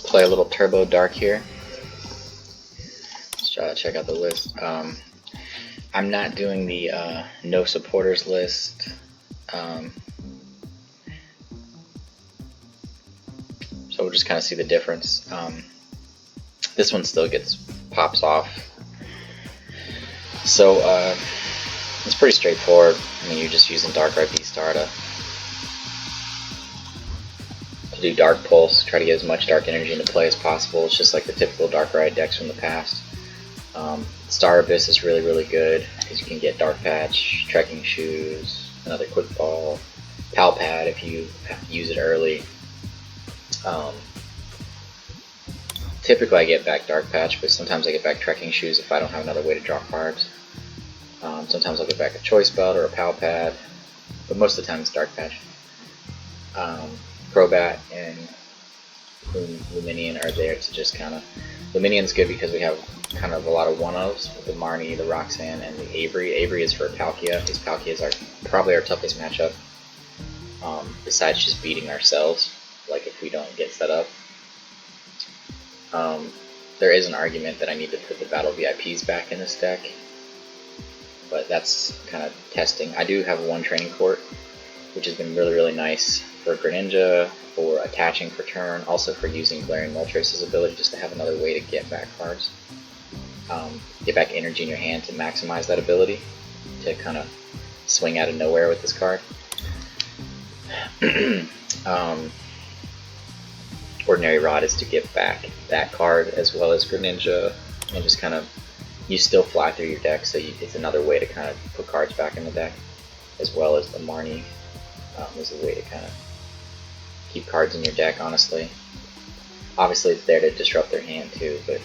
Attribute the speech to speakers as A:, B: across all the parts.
A: play a little Turbo Dark here. Let's try to check out the list. I'm not doing the no supporters list. So we'll just kind of see the difference. This one still pops off. So it's pretty straightforward. I mean, you're just using Darkrai VSTAR to do Dark Pulse, try to get as much Dark Energy into play as possible. It's just like the typical Darkrai decks from the past. Star Abyss is really, really good because you can get Dark Patch, Trekking Shoes, another Quick Ball, Pal Pad if you have to use it early. Typically I get back Dark Patch, but sometimes I get back Trekking Shoes if I don't have another way to draw cards. Sometimes I'll get back a Choice Belt or a Pal Pad, but most of the time it's Dark Patch. Crobat and Luminion are there to just kind of... Luminion's good because we have kind of a lot of 1-ofs with the Marnie, the Roxanne, and the Avery. Avery is for Palkia, because Palkia is probably our toughest matchup, besides just beating ourselves, like if we don't get set up. There is an argument that I need to put the Battle VIPs back in this deck, but that's kind of testing. I do have one Training Court, which has been really, really nice for Greninja, for attaching for turn, also for using Galarian Moltres' ability just to have another way to get back cards. Get back energy in your hand to maximize that ability, to kind of swing out of nowhere with this card. Ordinary Rod is to get back that card as well as Greninja, and just kind of, you still fly through your deck, so it's another way to kind of put cards back in the deck, as well as the Marnie is a way to kind of keep cards in your deck, honestly. Obviously it's there to disrupt their hand too, but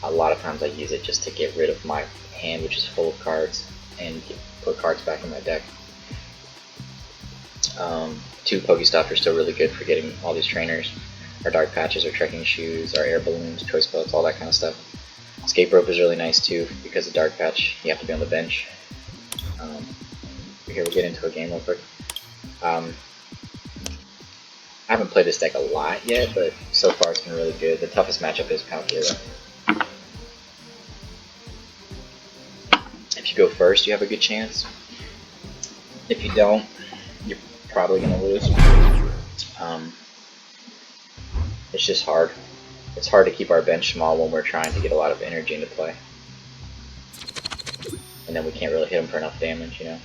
A: a lot of times I use it just to get rid of my hand, which is full of cards, and put cards back in my deck. 2 PokéStop are still really good for getting all these trainers, our Dark Patches, our Trekking Shoes, our Air Balloons, Choice Belts, all that kind of stuff. Escape Rope is really nice too, because of Dark Patch, you have to be on the bench. Here we'll get into a game real quick. I haven't played this deck a lot yet, but so far it's been really good. The toughest matchup is Palkia though. If you go first, you have a good chance. If you don't, you're probably going to lose. It's just hard. It's hard to keep our bench small when we're trying to get a lot of energy into play. And then we can't really hit them for enough damage, you know.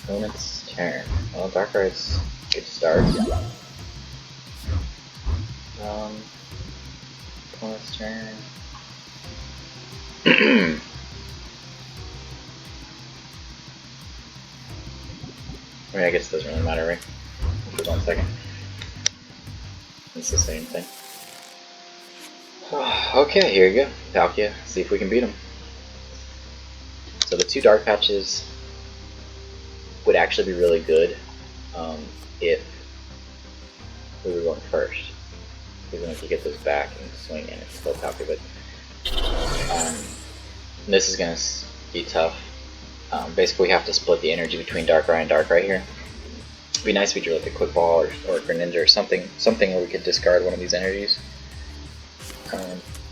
A: Opponent's turn. Well, Darkrai's good start. Opponent's turn. I mean, I guess it doesn't really matter, right? For 1 second. It's the same thing. Okay, here we go. Palkia. See if we can beat him. So the 2 Dark Patches would actually be really good if we were going first. Because then if you get those back and swing in, it's still Palkia, but this is going to be tough. Basically we have to split the energy between Darkrai and Darkrai here. It'd be nice if we drew like a Quick Ball or Greninja or something where we could discard one of these energies.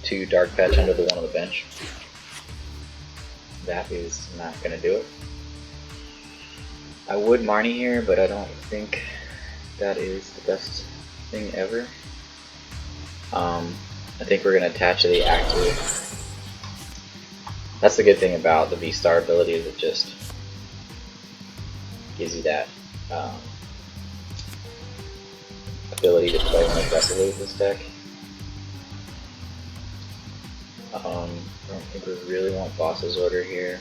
A: 2 Dark Patch under the 1 on the bench. That is not going to do it. I would Marnie here, but I don't think that is the best thing ever. I think we're going to attach the active. That's the good thing about the VSTAR ability, is it just gives you that ability to play more aggressively with this deck. I don't think we really want Boss's Order here.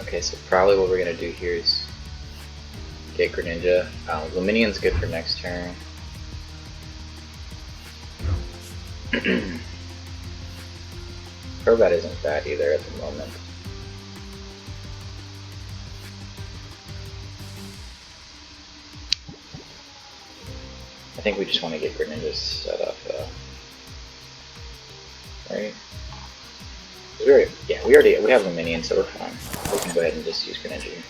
A: Okay, so probably what we're going to do here is get Greninja. Luminion's good for next turn. Crobat isn't bad either at the moment. I think we just want to get Greninja set up, right? We have Luminion, so we're fine. We can go ahead and just use Greninja.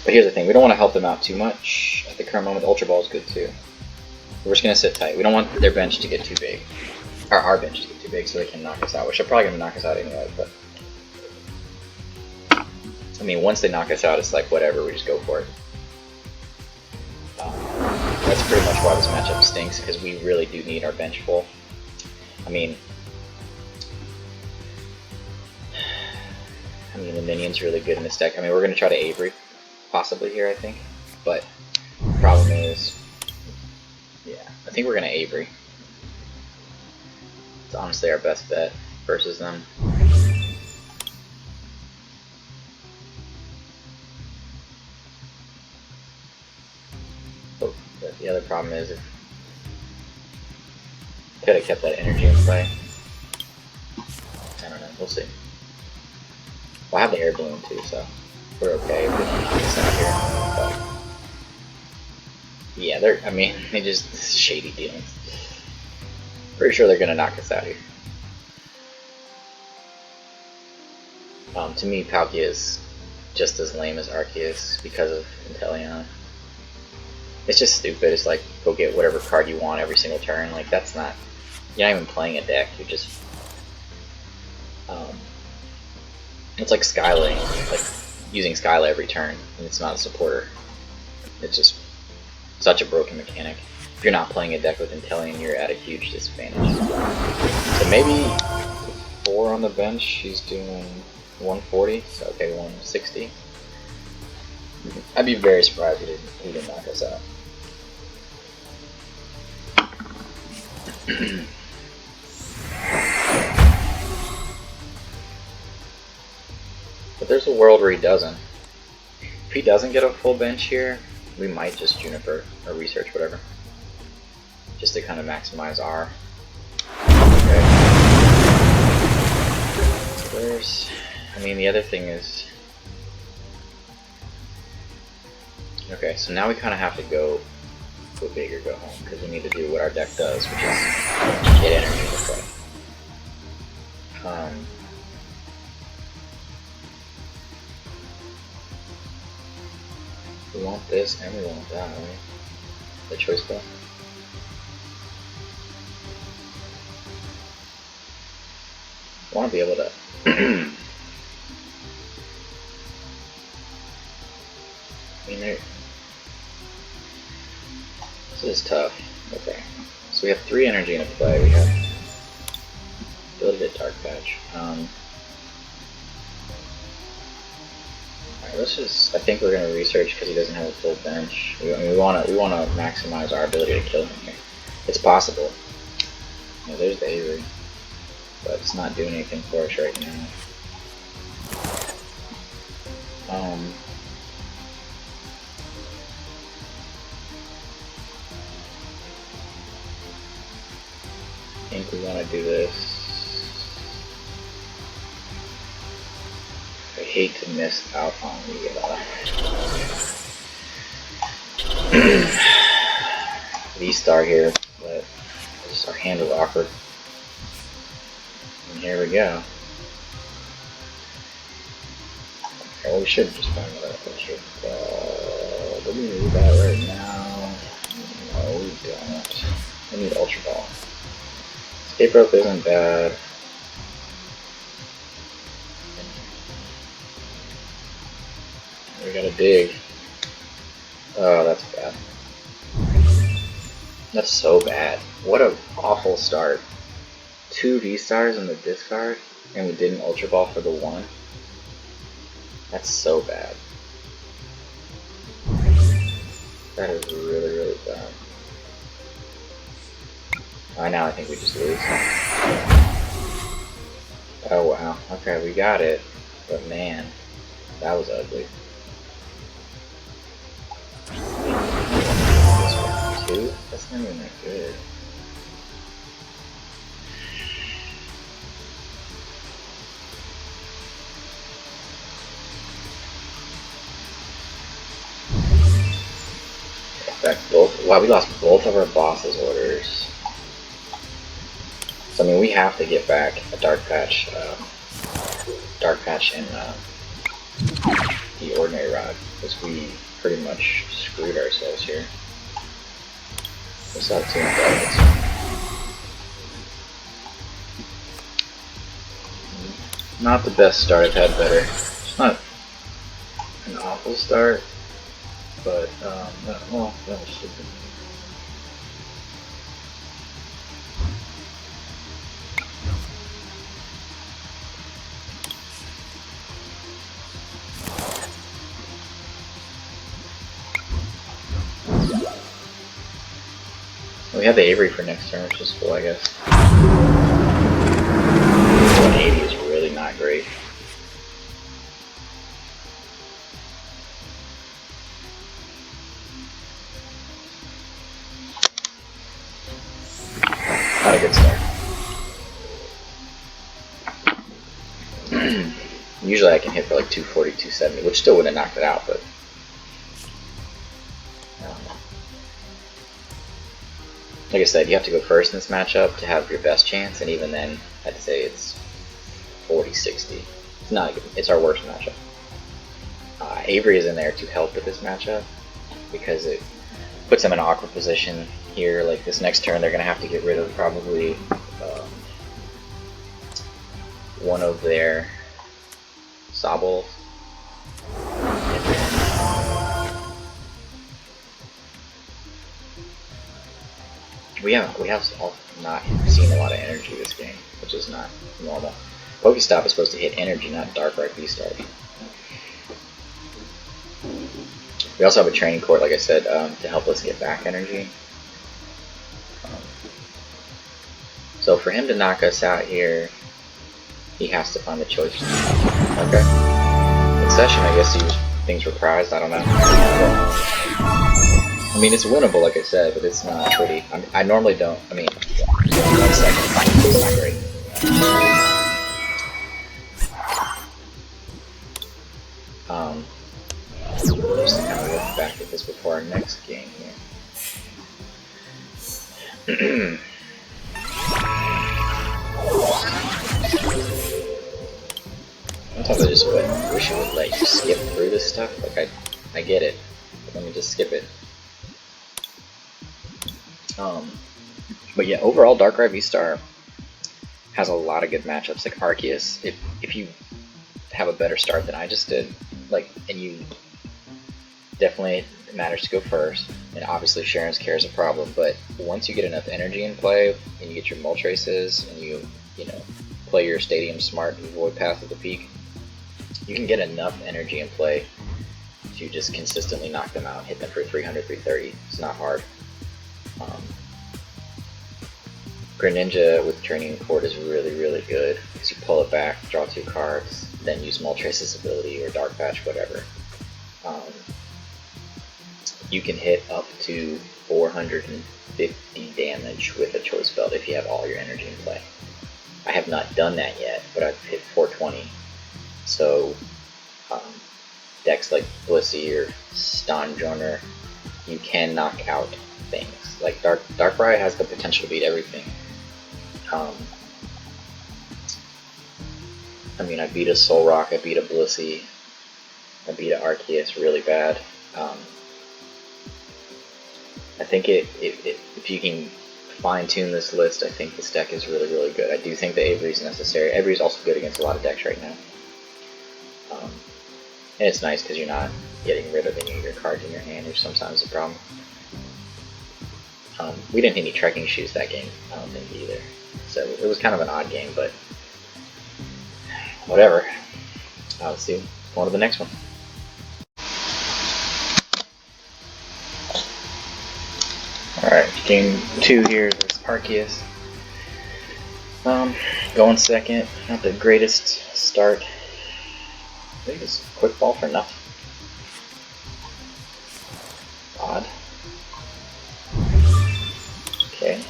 A: But here's the thing, we don't want to help them out too much. At the current moment, Ultra Ball is good too. We're just going to sit tight. We don't want their bench to get too big. Or our bench to get too big so they can knock us out, which they're probably going to knock us out anyway, but... I mean, once they knock us out, it's like, whatever, we just go for it. That's pretty much why this matchup stinks, because we really do need our bench full. I mean, the minion's really good in this deck. I mean, we're going to try to Avery, possibly here, I think. But the problem is, yeah, I think we're going to Avery. It's honestly our best bet versus them. Oh, but the other problem is, if could have kept that energy in play. I don't know, we'll see. Well, I have the Air Balloon too, so we're okay if we don't keep this out here. But yeah, they just shady dealings. Pretty sure they're gonna knock us out here. To me, Palkia is just as lame as Arceus because of Inteleon. It's just stupid. It's like, go get whatever card you want every single turn. Like, that's not... You're not even playing a deck, you're just... it's like Skyla, like using Skyla every turn, and it's not a supporter. It's just such a broken mechanic. If you're not playing a deck with Inteleon, you're at a huge disadvantage. So maybe 4 on the bench, she's doing 140, so okay, 160. I'd be very surprised if he didn't knock us out. But there's a world where he doesn't. If he doesn't get a full bench here, we might just Juniper or research, whatever. Just to kind of maximize our... Okay. So there's... I mean, the other thing is... Okay, so now we kind of have to go big or go home, because we need to do what our deck does, which is get energy into play. We want this and we want that, right? The Choice Belt. I want to be able to... I mean, this is tough. Okay. So we have 3 energy into play. We have ability to Dark Patch. Alright, let's just... I think we're going to research because he doesn't have a full bench. We want to maximize our ability to kill him here. It's possible. Yeah, there's the Avery. But it's not doing anything for us right now. I think we want to do this. I hate to miss out on the V-Star here, but just our hand was awkward. And here we go. Okay, well, we should just find another picture. Do we need that right now? No, we don't. We need Ultra Ball. Escape Rope isn't bad. We gotta dig. Oh, that's bad. That's so bad. What an awful start. 2 V-Stars in the discard, and we didn't Ultra Ball for the 1. That's so bad. That is really, really bad. Now I think we just lose. Oh wow. Okay, we got it. But man, that was ugly. 2? That's not even that good. Wow, we lost both of our boss's orders. So I mean, we have to get back a Dark Patch in the Ordinary Rod, because we pretty much screwed ourselves here. We saw 2 Inteleons. Not the best start, I've had better. It's not an awful start, but, well, that was stupid. We have the Avery for next turn, which is cool, I guess. 180 is really not great. Not a good start. Usually I can hit for like 240, 270, which still wouldn't have knocked it out, but like I said, you have to go first in this matchup to have your best chance, and even then, I'd say it's 40-60. It's not a good, it's our worst matchup. Avery is in there to help with this matchup because it puts them in an awkward position here. Like this next turn, they're going to have to get rid of probably one of their Sobbles. We have not seen a lot of energy this game, which is not normal. PokéStop is supposed to hit energy, not Darkrai VSTAR. We also have a Training Court, like I said, to help us get back energy. So for him to knock us out here, he has to find the choice. Okay. In session, I guess things were prized, I don't know. I mean, it's winnable, like I said, but it's not pretty. I normally don't. I mean, 1 second, it's not great. Just to kind of look back at this before our next game here. Sometimes I just wish it would let you skip through this stuff. Like I get it, but let me just skip it. But yeah, overall, Darkrai VSTAR has a lot of good matchups. Like Arceus, if you have a better start than I just did, like, and you definitely matters to go first. And obviously, Sharon's Care is a problem, but once you get enough energy in play, and you get your Moltres, and you know, play your Stadium Smart and avoid Path of the Peak, you can get enough energy in play to just consistently knock them out, hit them for 300, 330. It's not hard. Greninja with Training Court is really, really good because you pull it back, draw 2 cards, then use Moltres' ability or Dark Patch, whatever. You can hit up to 450 damage with a Choice Belt if you have all your energy in play. I have not done that yet, but I've hit 420. So decks like Blissey or Stonjourner, you can knock out things. Like Darkrai has the potential to beat everything. I mean, I beat a Solrock, I beat a Blissey, I beat an Arceus really bad. I think if you can fine-tune this list, I think this deck is really, really good. I do think the Avery is necessary. Avery is also good against a lot of decks right now. And it's nice because you're not getting rid of any of your cards in your hand, which sometimes is a problem. We didn't hit any Trekking Shoes that game, I don't think either. So it was kind of an odd game, but whatever. Let's see. On to the next one. Alright, game 2 here is Arceus. Going second, not the greatest start. I think it's quick ball for nothing. Odd. Okay.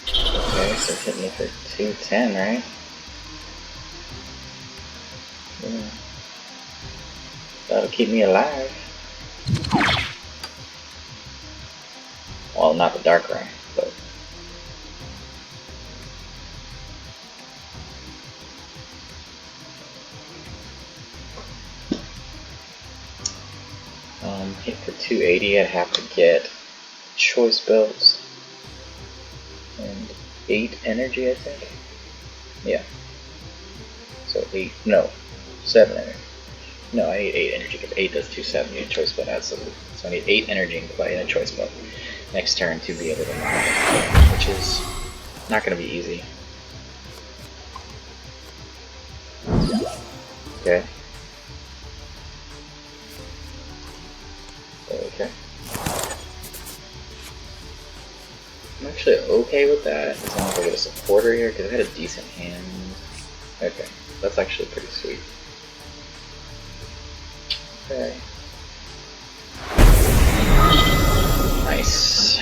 A: Okay, so it's hitting me for 210, right? Yeah. That'll keep me alive. Well, not the Darkrai, but Hit for 280, I'd have to get Choice Belts and 8 energy, I think. Yeah. So 7 energy. No, I need 8 energy because 8 does 270 and Choice Belt adds something. So I need 8 energy in play and a Choice Belt next turn to be able to knock it, which is not going to be easy. Okay. Okay. I'm actually okay with that, as long as I get a supporter here, because I had a decent hand. Okay, that's actually pretty sweet. Okay. Nice.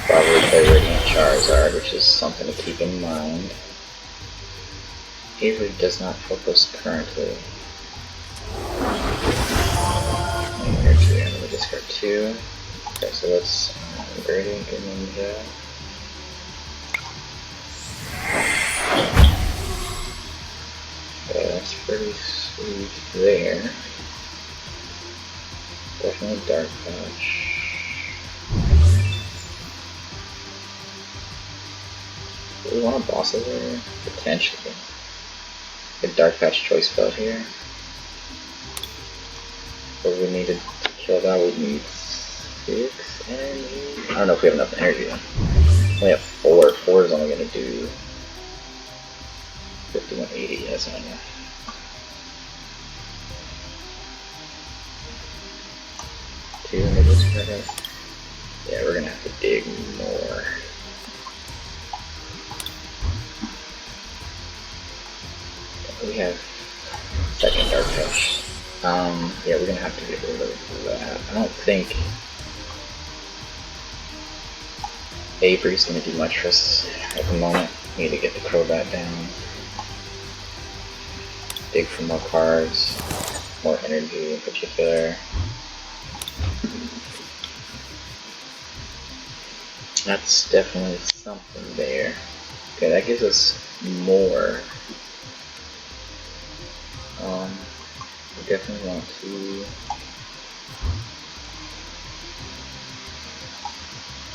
A: Probably play Radiant Charizard, which is something to keep in mind. Avery does not focus currently. Energy, I'm going to discard 2. Okay, so that's Radiant Greninja. Okay, that's pretty sweet there. Definitely Dark Patch. Do we want a boss over there? Potentially. Get Dark Patch Choice Belt here. But we need to kill that, we need 6 energy. I don't know if we have enough energy then. We only have 4. 4 is only going to do 5180, that's not enough. Two in the discard. Yeah, we're gonna have to dig more. We have second Dark Patch. Yeah, we're gonna have to get rid of that. I don't think Avery's gonna do much for us at the moment. We need to get the Crobat down. Dig for more cards, more energy in particular. That's definitely something there. Okay, that gives us more. We definitely want to.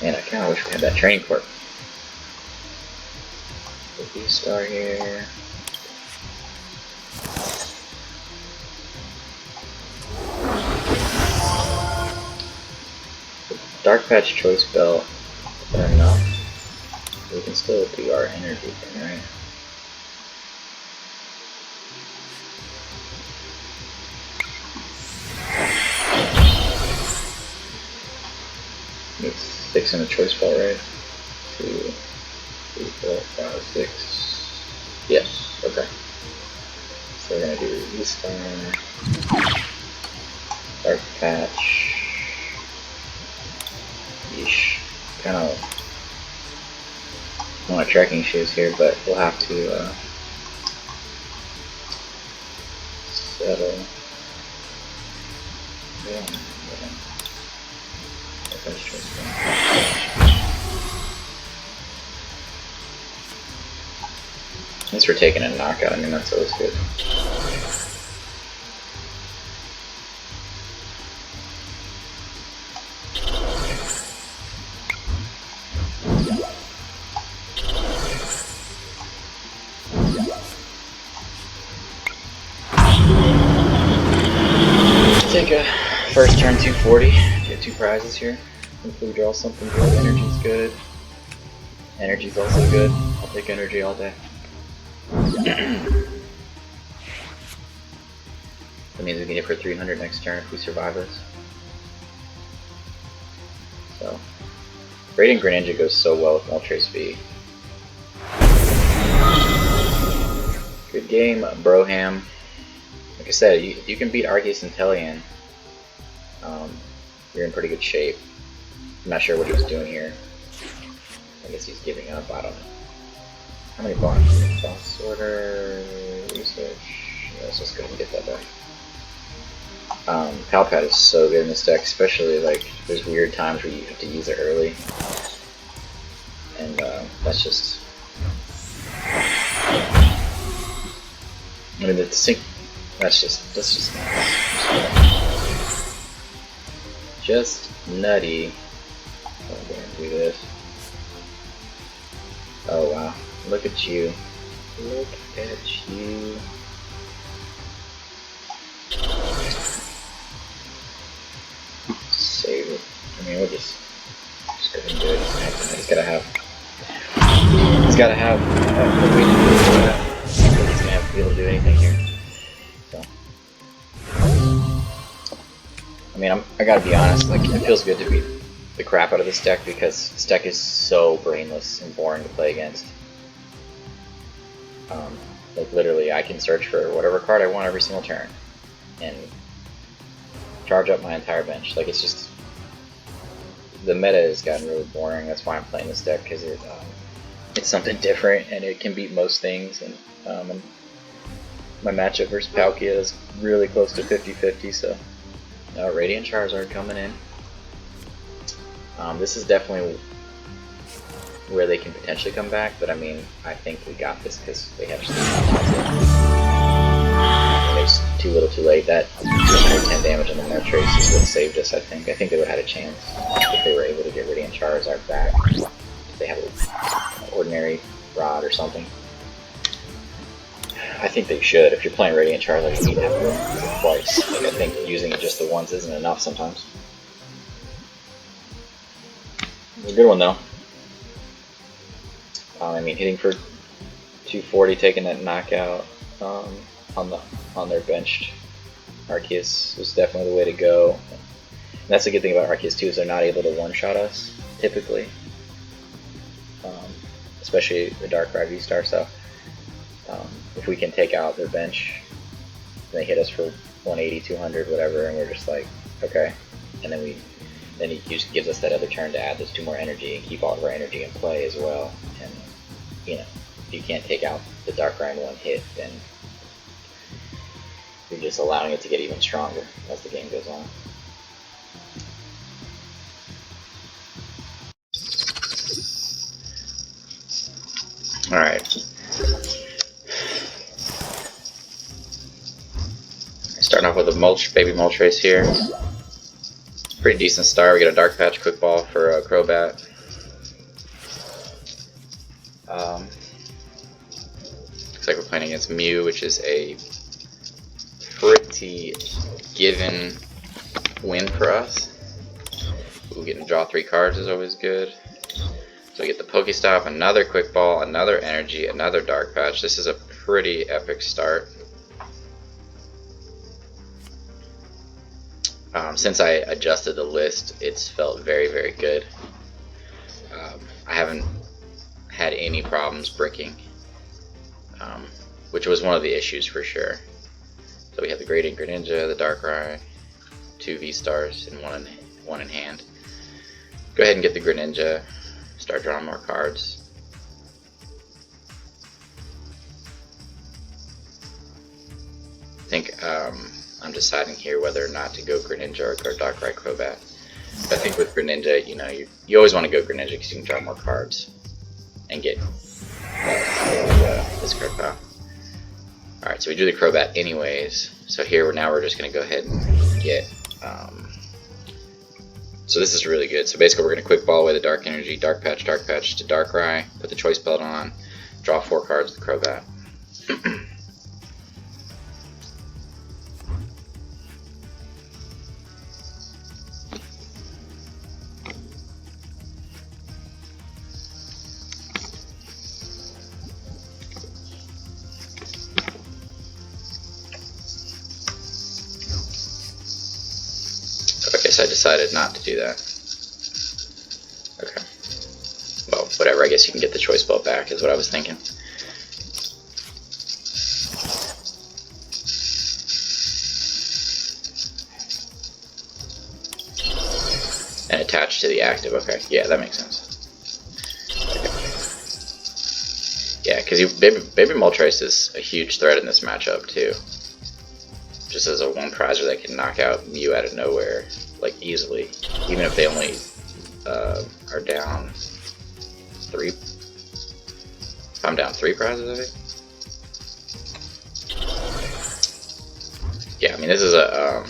A: Man, I kind of wish we had that Training Court. The VSTAR here. Dark Patch Choice Belt. Fair enough. We can still do our energy thing, right? Need 6 in a Choice Belt, right? 2, 3, 4, 5, 6. Yes, okay. So we're gonna do VSTAR, Dark Patch. Yeesh. Kind of want Trekking Shoes here, but we'll have to settle. Yeah. At least we're taking a knockout, I mean that's always good. Take a first turn 240, get 2 prizes here. Hopefully we draw something good. Energy's good. Energy's also good. I'll take energy all day. That means we can hit for 300 next turn if we survive this. So, Radiant Greninja goes so well with Moltres V. Good game, Broham. Like I said, you can beat Arceus and Inteleon. You're in pretty good shape. I'm not sure what he was doing here. I guess he's giving up, I don't know. How many blocks? Boss order, research. Yeah, let's just go ahead and get that back. Pal Pad is so good in this deck, especially like there's weird times where you have to use it early. And that's just I mean, that's just nutty. I'm gonna do this. Oh wow! Look at you! Look at you! Save it. I mean, we'll just go ahead and do it. It's gotta have a way to do that. I don't think it's gonna be able to do anything here. So, I mean, I gotta be honest. Like, it feels good to beat the crap out of this deck because this deck is so brainless and boring to play against. Like, literally, I can search for whatever card I want every single turn and charge up my entire bench. Like, it's just, the meta has gotten really boring. That's why I'm playing this deck, because it's something different and it can beat most things. And my matchup versus Palkia is really close to 50-50. So Radiant Charizard coming in. This is definitely where they can potentially come back, but I mean, I think we got this because they have just it was too little too late. That 210 damage on the Moltres is what saved us, I think. I think they would have had a chance if they were able to get Radiant Charizard back. If they had an Ordinary Rod or something. I think they should. If you're playing Radiant Charizard, you need to have it twice. Like, I think using it just the once isn't enough sometimes. It's a good one though. I mean, hitting for 240, taking that knockout on their benched Arceus was definitely the way to go. And that's the good thing about Arceus too, is they're not able to one-shot us typically, especially the Darkrai VSTAR. So if we can take out their bench, they hit us for 180, 200, whatever, and we're just like, okay, and then he just gives us that other turn to add those 2 more energy and keep all of our energy in play as well. And you know, if you can't take out the Darkrai in one hit, then you're just allowing it to get even stronger as the game goes on. Alright. Starting off with a baby Moltres here. Pretty decent start. We get a Dark Patch Quick Ball for Crobat. Looks like we're playing against Mew, which is a pretty given win for us. Ooh, getting to draw 3 cards is always good. So we get the PokéStop, another Quick Ball, another Energy, another Dark Patch. This is a pretty epic start. Since I adjusted the list, it's felt very, very good. I haven't had any problems bricking, which was one of the issues for sure. So we have the Radiant Greninja, the Darkrai, 2 V-Stars, and one in hand. Go ahead and get the Greninja, start drawing more cards. I think I'm deciding here whether or not to go Greninja or Darkrai Crobat. But I think with Greninja, you know, you always want to go Greninja because you can draw more cards and get this card pile. Alright, so we do the Crobat anyways. So here we're just going to go ahead and get... so this is really good. So basically we're going to Quick Ball away the Dark Energy, Dark Patch to Darkrai, put the Choice Belt on, draw 4 cards with the Crobat. I decided not to do that. Okay. Well, whatever, I guess you can get the Choice Belt back is what I was thinking. And attached to the active, okay. Yeah, that makes sense. Okay. Yeah, because Baby Moltres is a huge threat in this matchup too. Just as a one prizer that can knock out Mew out of nowhere, like easily, even if they only are down 3. If I'm down 3 prizes, I think. mean, this is a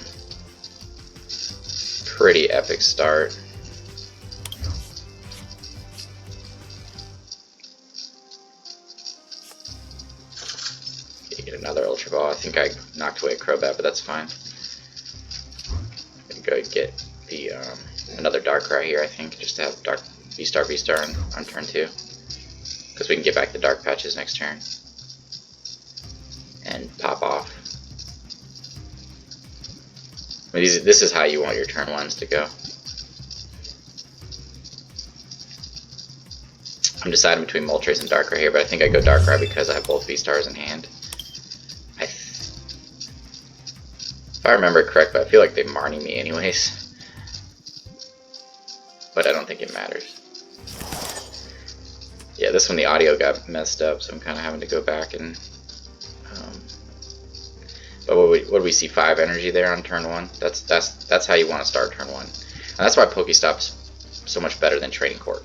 A: pretty epic start. You get another Ultra Ball. I think I knocked away a Crobat, but that's fine. I'm gonna go get the another Darkrai here, I think, just to have Dark VSTAR on turn 2, because we can get back the Dark Patches next turn and pop off. I mean, this is how you want your turn 1s to go. I'm deciding between Moltres and Darkrai here, but I think I go Darkrai because I have both V-Stars in hand. If I remember correctly, I feel like they Marnie me anyways. But I don't think it matters. Yeah, this one the audio got messed up, so I'm kind of having to go back and... but what do we see? 5 energy there on turn 1? That's how you want to start turn 1. And that's why PokéStop's so much better than Training Court.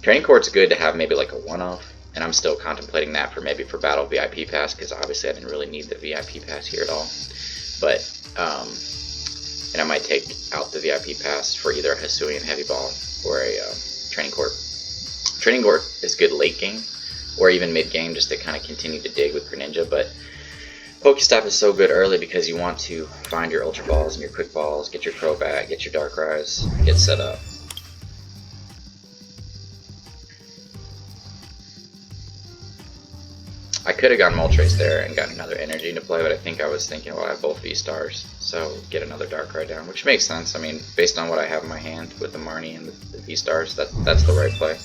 A: Training Court's good to have maybe like a one-off, and I'm still contemplating that for maybe for Battle VIP Pass, because obviously I didn't really need the VIP Pass here at all. But, and I might take out the VIP Pass for either a Hisuian Heavy Ball or a Training Court. Training Court is good late game, or even mid game, just to kind of continue to dig with Greninja, but PokéStop is so good early because you want to find your Ultra Balls and your Quick Balls, get your Crobat, get your Darkrai's, get set up. I could have gone Moltres there and got another energy into play, but I think I was thinking, well, I have both V-Stars, so get another Darkrai down, which makes sense. I mean, based on what I have in my hand with the Marnie and the V-Stars, that's the right play.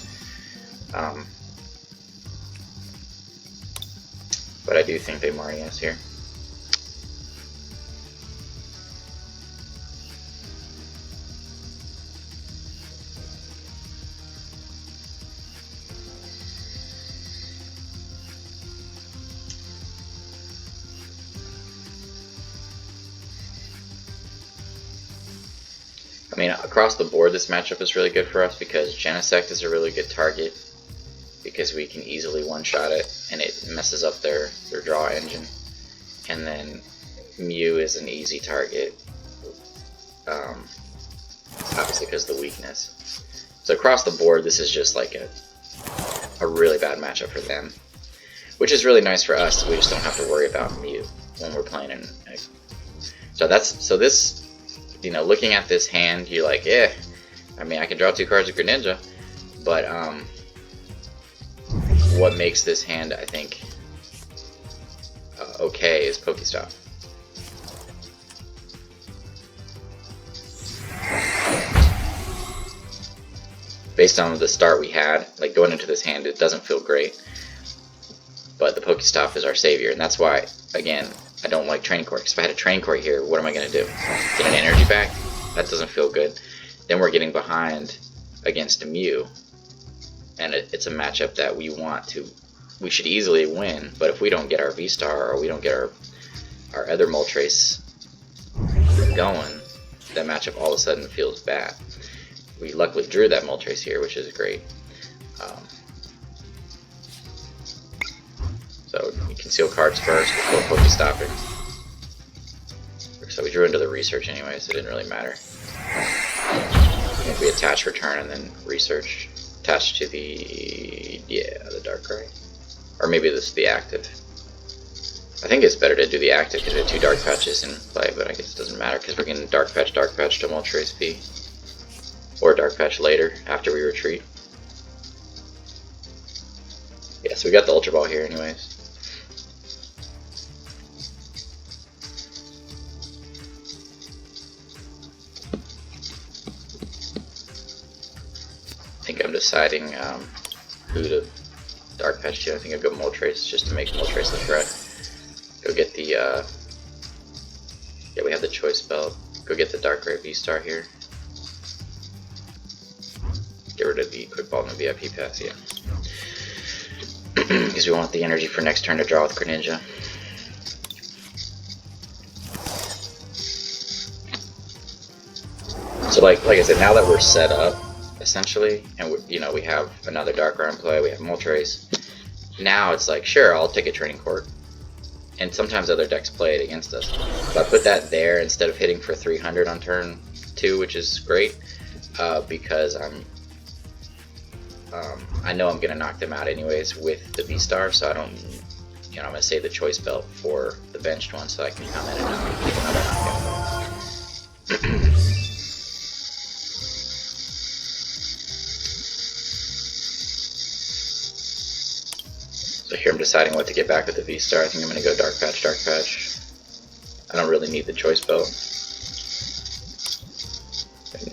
A: But I do think they Marnie us here. I mean, across the board, this matchup is really good for us because Genesect is a really good target because we can easily one-shot it and it messes up their draw engine. And then Mew is an easy target, obviously because of the weakness. So across the board, this is just like a really bad matchup for them, which is really nice for us. We just don't have to worry about Mew when we're playing in. So this. You know, looking at this hand, you're like, yeah, I mean, I can draw 2 cards of Greninja, but what makes this hand, I think, okay is PokéStop. Based on the start we had, like going into this hand, it doesn't feel great, but the PokéStop is our savior, and that's why, again, I don't like Training Court, because if I had a Training Court here, what am I going to do? Get an energy back? That doesn't feel good. Then we're getting behind against a Mew, and it's a matchup that we should easily win, but if we don't get our V-Star, or we don't get our other Moltres going, that matchup all of a sudden feels bad. We luckily drew that Moltres here, which is great. So we conceal cards first before PokéStopping. So we drew into the research anyway, so it didn't really matter. If we attach return and then research, attach to the Darkrai, or maybe this is the active. I think it's better to do the active because we have 2 Dark Patches in play, but I guess it doesn't matter because we're getting Dark Patch to Moltres V, or Dark Patch later after we retreat. Yeah, so we got the Ultra Ball here anyways. I think I'm deciding who to Dark Patch to. I think I'll go Moltres just to make Moltres the threat. Go get the, yeah, we have the Choice Belt. Go get the Darkrai VSTAR here. Get rid of the Quick Ball and the VIP Pass, yeah. Because we want the energy for next turn to draw with Greninja. So like I said, now that we're set up, essentially, and we have another Darkrai in play, we have Moltres. Now it's like, sure, I'll take a Training Court. and sometimes other decks play it against us. So I put that there instead of hitting for 300 on turn 2, which is great, because I know I'm gonna knock them out anyways with the V-Star, so I don't, you know, I'm gonna save the Choice Belt for the benched one so I can come in and get another knockout. So here I'm deciding what to get back with the V-Star. I think I'm gonna go Dark Patch, Dark Patch. I don't really need the Choice Belt.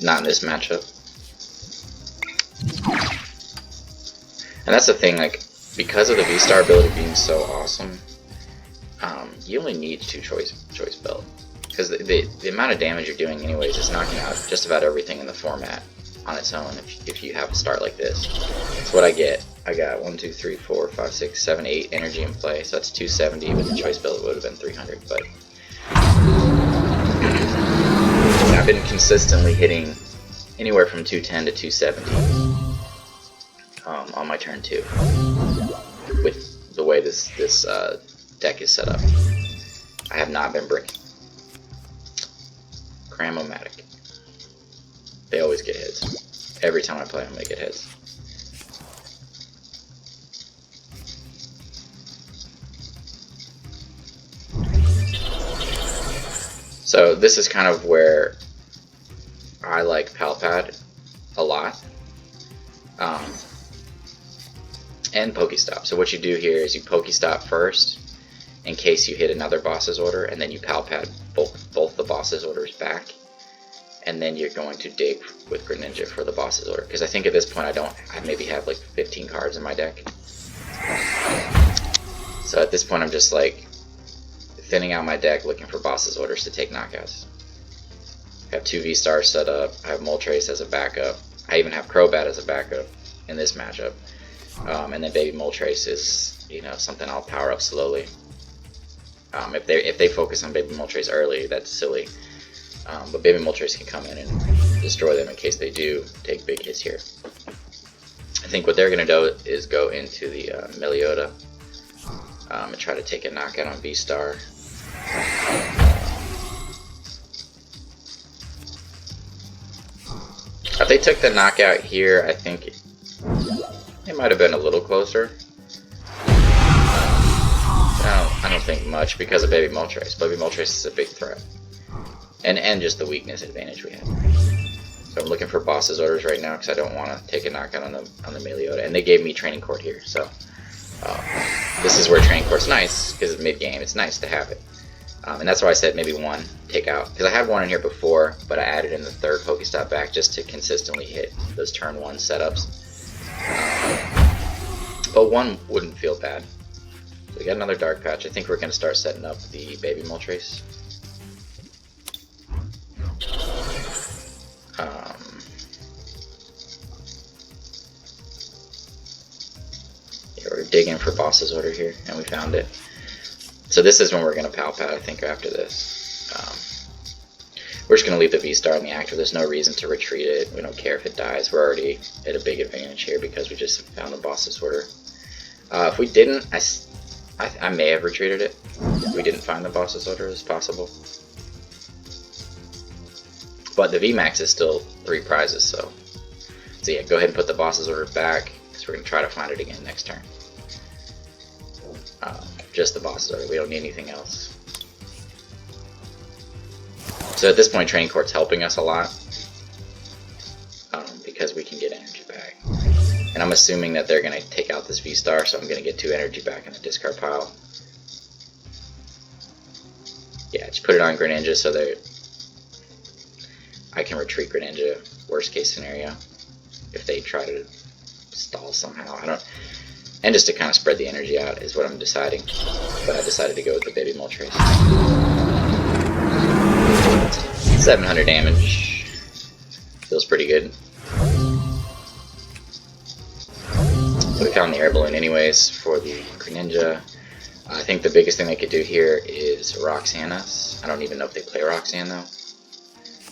A: Not in this matchup. And that's the thing, like, because of the V-Star ability being so awesome, you only need 2 Choice Belt. Because the amount of damage you're doing anyways is knocking out just about everything in the format on its own if you have a start like this. That's what I get. I got 1, 2, 3, 4, 5, 6, 7, 8 energy in play, so that's 270. With the Choice Belt it would have been 300, but I've been consistently hitting anywhere from 210 to 270 on my turn 2 with the way this deck is set up. I have not been bricking. Cram-o-matic. They always get hits. Every time I play them, they get hits. So this is kind of where I like Pal Pad a lot. And PokéStop. So what you do here is you PokéStop first in case you hit another boss's order, and then you Pal Pad both the boss's orders back, and then you're going to dig with Greninja for the boss's order. Because I think at this point I maybe have like 15 cards in my deck. So at this point I'm just like thinning out my deck, looking for boss's orders to take knockouts. I have 2 V-Stars set up, I have Moltres as a backup, I even have Crobat as a backup in this matchup. And then Baby Moltres is, you know, something I'll power up slowly. If they focus on Baby Moltres early, that's silly. But Baby Moltres can come in and destroy them in case they do take big hits here. I think what they're going to do is go into the Melioda and try to take a knockout on V-Star. If they took the knockout here, I think it might have been a little closer. I don't think much because of Baby Moltres. Baby Moltres is a big threat. And just the weakness advantage we have. So I'm looking for boss's orders right now because I don't want to take a knockout on the Melioda. And they gave me Training Court here, so this is where Training Court's nice because it's mid-game. It's nice to have it. And that's why I said maybe 1 take out. Because I had 1 in here before, but I added in the 3rd PokéStop back just to consistently hit those turn 1 setups. But 1 wouldn't feel bad. So we got another Dark Patch. I think we're going to start setting up the Baby Moltres. Yeah, we're digging for boss's order here, and we found it. So this is when we're going to Pal Pad, I think, after this. We're just going to leave the V-Star in the active. There's no reason to retreat it. We don't care if it dies. We're already at a big advantage here because we just found the boss's order. If we didn't, I may have retreated it. If we didn't find the boss's order, it's possible. But the VMAX is still 3 prizes, so yeah, go ahead and put the boss's order back because we're going to try to find it again next turn. Just the boss's order. We don't need anything else. So at this point, Training Court's helping us a lot because we can get energy back. And I'm assuming that they're going to take out this V-Star, so I'm going to get 2 energy back in the discard pile. Yeah, just put it on Greninja so that I can retreat Greninja, worst case scenario, if they try to stall somehow. And just to kind of spread the energy out is what I'm deciding. But I decided to go with the Baby Moltres. 700 damage. Feels pretty good. So we found the Air Balloon anyways for the Greninja. I think the biggest thing they could do here is Roxanne us. I don't even know if they play Roxanne though.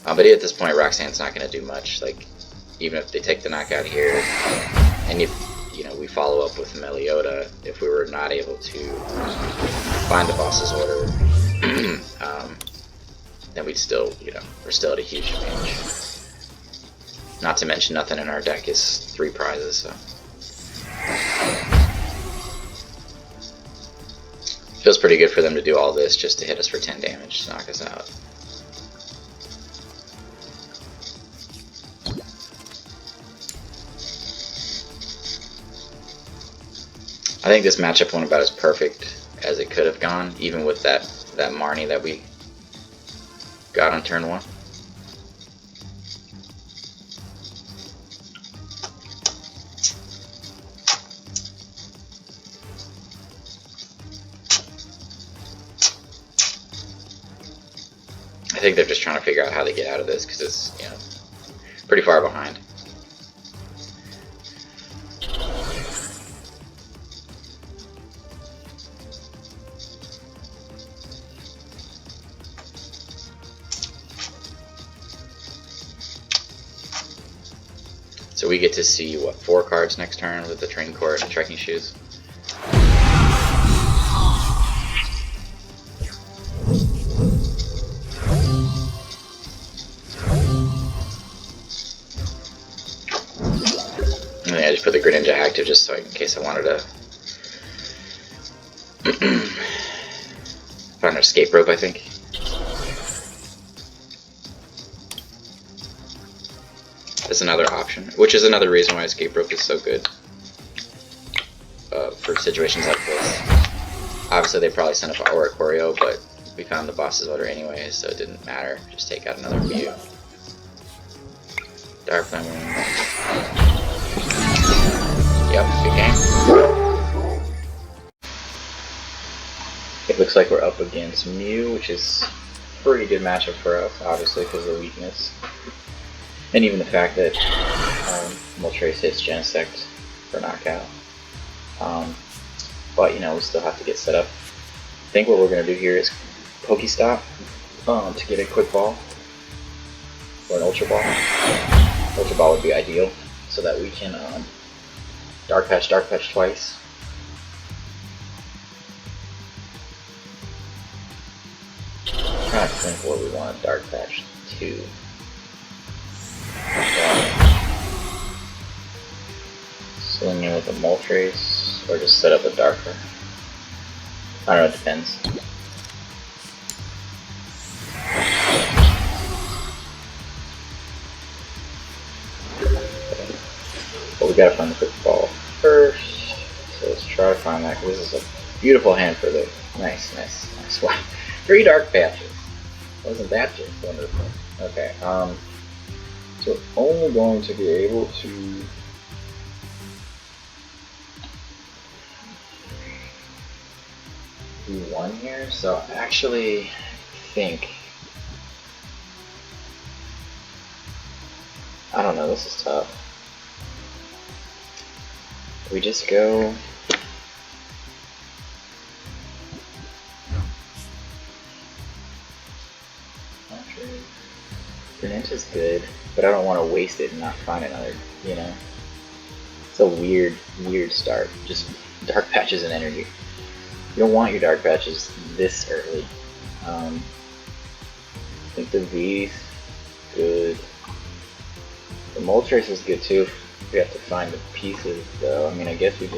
A: But at this point, Roxanne's not going to do much. Like, even if they take the knockout here, and if we follow up with Melioda, if we were not able to find the boss's order, then we'd still, we're still at a huge advantage. Not to mention nothing in our deck is 3 prizes, so. Feels pretty good for them to do all this just to hit us for 10 damage to knock us out. I think this matchup went about as perfect as it could have gone, even with that Marnie that we got on turn 1. I think they're just trying to figure out how they get out of this because it's, pretty far behind. So we get to see, what, 4 cards next turn with the Training Court and Trekking Shoes. And then I just put the Greninja active just so in case I wanted to find an Escape Rope, I think. As another option, which is another reason why Escape Rope is so good for situations like this. Obviously they probably sent up our Choreo, but we found the boss's order anyway, so it didn't matter. Just take out another Mew. Dark Flame. Yep, good game. It looks like we're up against Mew, which is a pretty good matchup for us, obviously because of the weakness. And even the fact that Moltres hits Genesect for knockout. But, we still have to get set up. I think what we're going to do here is PokéStop to get a quick ball. Or an Ultra Ball. Ultra Ball would be ideal, so that we can Dark Patch twice. I'm trying to think what we want to Dark Patch to. Swing in with a Moltres, or just set up a Darkrai. I don't know, it depends. But we gotta find the quick ball first. So let's try to find that, because this is a beautiful hand for the. Nice. Wow. 3 Dark Patches. Wasn't that just wonderful? Okay, so we're only going to be able to do 1 here, so I actually think, I don't know, this is tough. We just go Greninja's good, but I don't want to waste it and not find another, It's a weird start. Just Dark Patches and energy. You don't want your Dark Patches this early. I think the V's good. The Moltres is good too. We have to find the pieces though. I mean, I guess we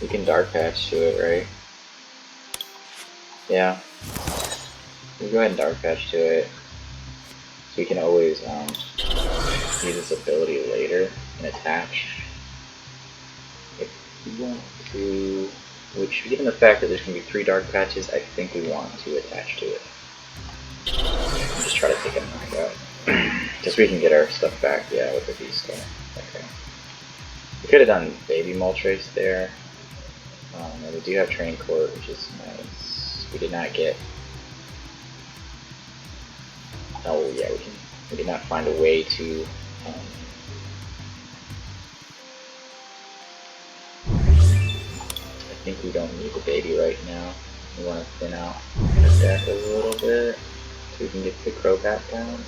A: can Dark Patch to it, right? Yeah. We'll go ahead and Dark Patch to it. So we can always use this ability later and attach. If we want to, which given the fact that there's going to be 3 Dark Patches, I think we want to attach to it. And just try to take a knockout. Just so we can get our stuff back, yeah, with the V-Star. Okay. We could have done Baby Moltres there. And we do have Training Court, which is nice. We did not get. Oh yeah, we did not find a way to I think we don't need the baby right now. We want to thin out the deck a little bit so we can get the Crobat down.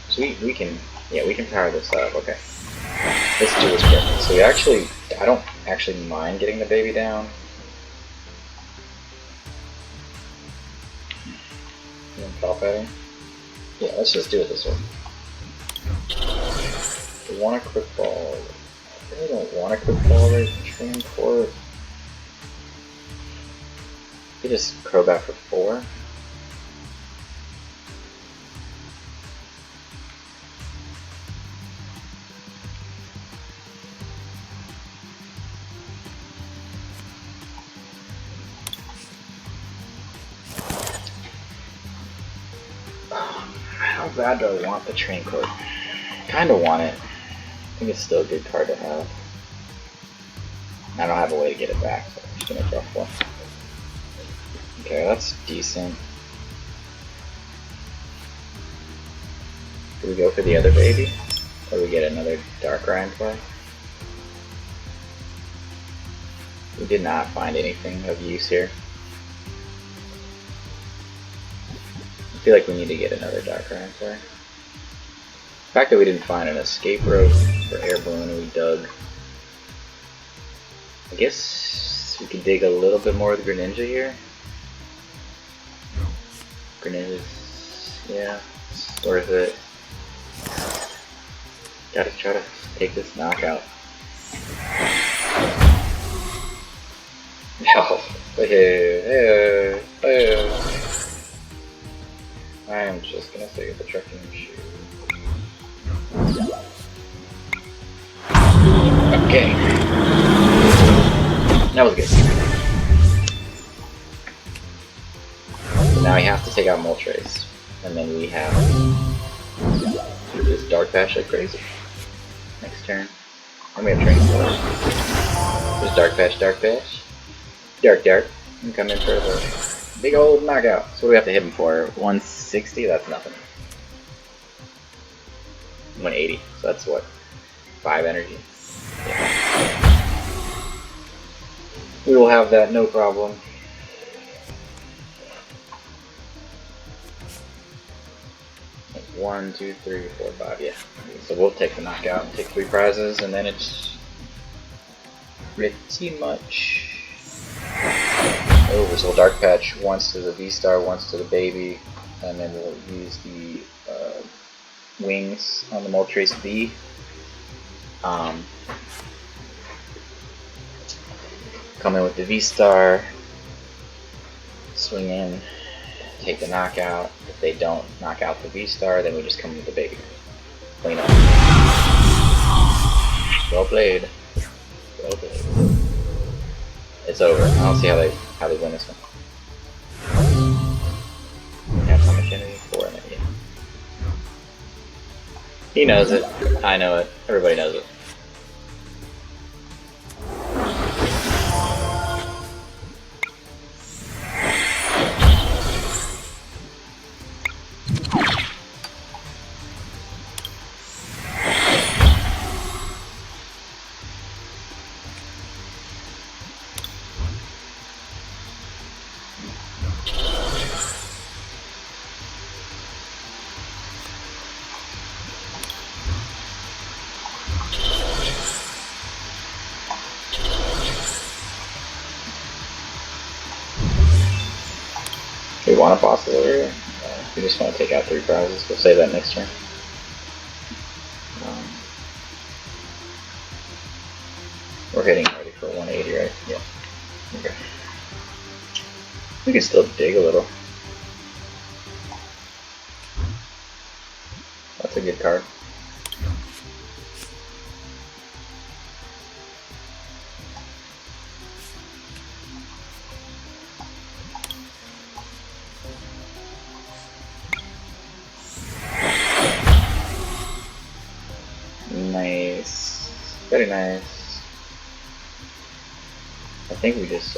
A: So we can power this up, okay. Let's do this quick. So I don't actually mind getting the baby down. Pal padding. Yeah, let's just do it this way. We want a quick ball. I really don't want a quick ball right in Training Court. We just Crobat for 4. How bad do I want the Training Court? Kinda want it. I think it's still a good card to have. I don't have a way to get it back, so I'm just gonna draw 4. Okay, that's decent. Do we go for the other baby? Or we get another Darkrai in play? We did not find anything of use here. I feel like we need to get another Darkrai in play. The fact that we didn't find an Escape Rope for Air Balloon and we dug. I guess we could dig a little bit more with Greninja here. Greninja's, yeah, it's worth it. Gotta try to take this knockout. No, I am just gonna save the Trekking Shoes. Okay. That was good. So now we have to take out Moltres. And then we have to do this Dark Patch like crazy. Next turn. And we have Training Court. There's Dark Patch, Dark Patch. Dark. And come in for the big old knockout. So what do we have to hit him for? 160? That's nothing. 180. So that's what? 5 energy. Yeah. We will have that, no problem. One, 2, 3, 4, 5, yeah. So we'll take the knockout and take 3 prizes, and then it's pretty much over. So we'll Dark Patch once to the V-Star, once to the baby, and then we'll use the wings on the Moltres V. Come in with the V-Star, swing in, take the knockout. If they don't knock out the V-Star, then we just come in with the baby. Clean up. Well played. Well played. It's over. I don't see how they win this one. We have how much energy? 4 in it, yeah. He knows it. I know it. Everybody knows it. We want a boss over here. We just want to take out 3 prizes. We'll save that next turn. We're hitting already for 180, right? Yeah. Okay. We can still dig a little. That's a good card. Nice. Very nice. I think we just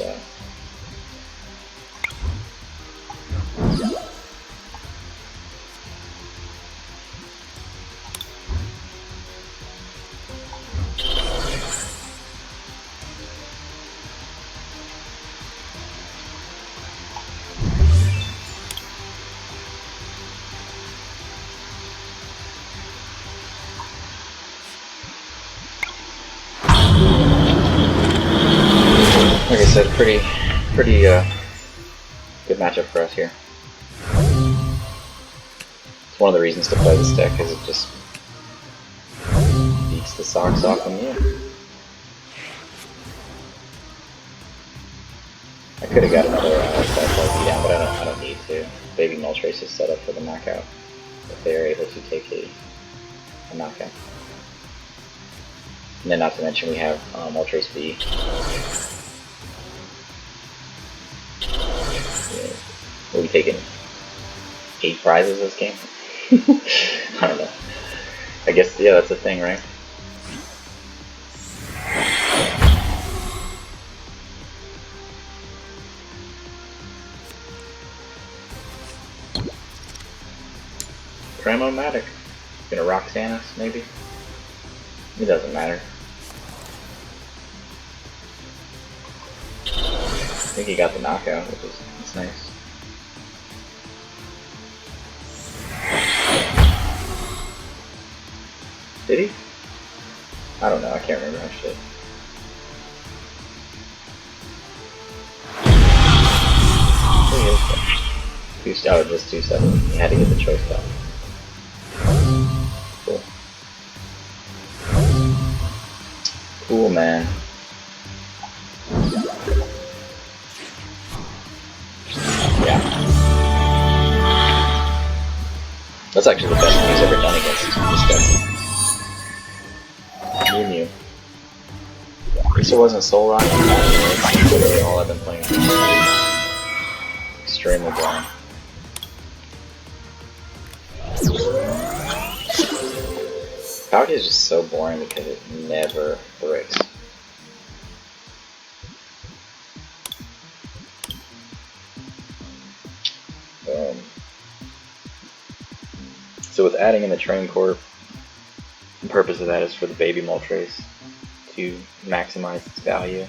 A: said, pretty good matchup for us here. It's one of the reasons to play this deck, because it just beats the socks off of you. I could have got another Darkrai down, but I don't need to. Baby Moltres is set up for the knockout if they are able to take a knockout. And then not to mention we have Moltres V. Yeah. We'll be taking 8 prizes this game. I don't know. I guess, yeah, that's a thing, right? Primo-matic. Gonna Roxanne us, maybe? It doesn't matter. I think he got the knockout, which is nice. Did he? I don't know, I can't remember actually. He is. Oh, just 2-7. He had to get the choice belt. Cool. Cool, man. Yeah. That's actually the best he's ever done against this deck. Mew. At least it wasn't Solrock. That's literally all I've been playing. Extremely boring. Palkia is just so boring because it never breaks. So with adding in the Training Court, the purpose of that is for the baby Moltres to maximize its value.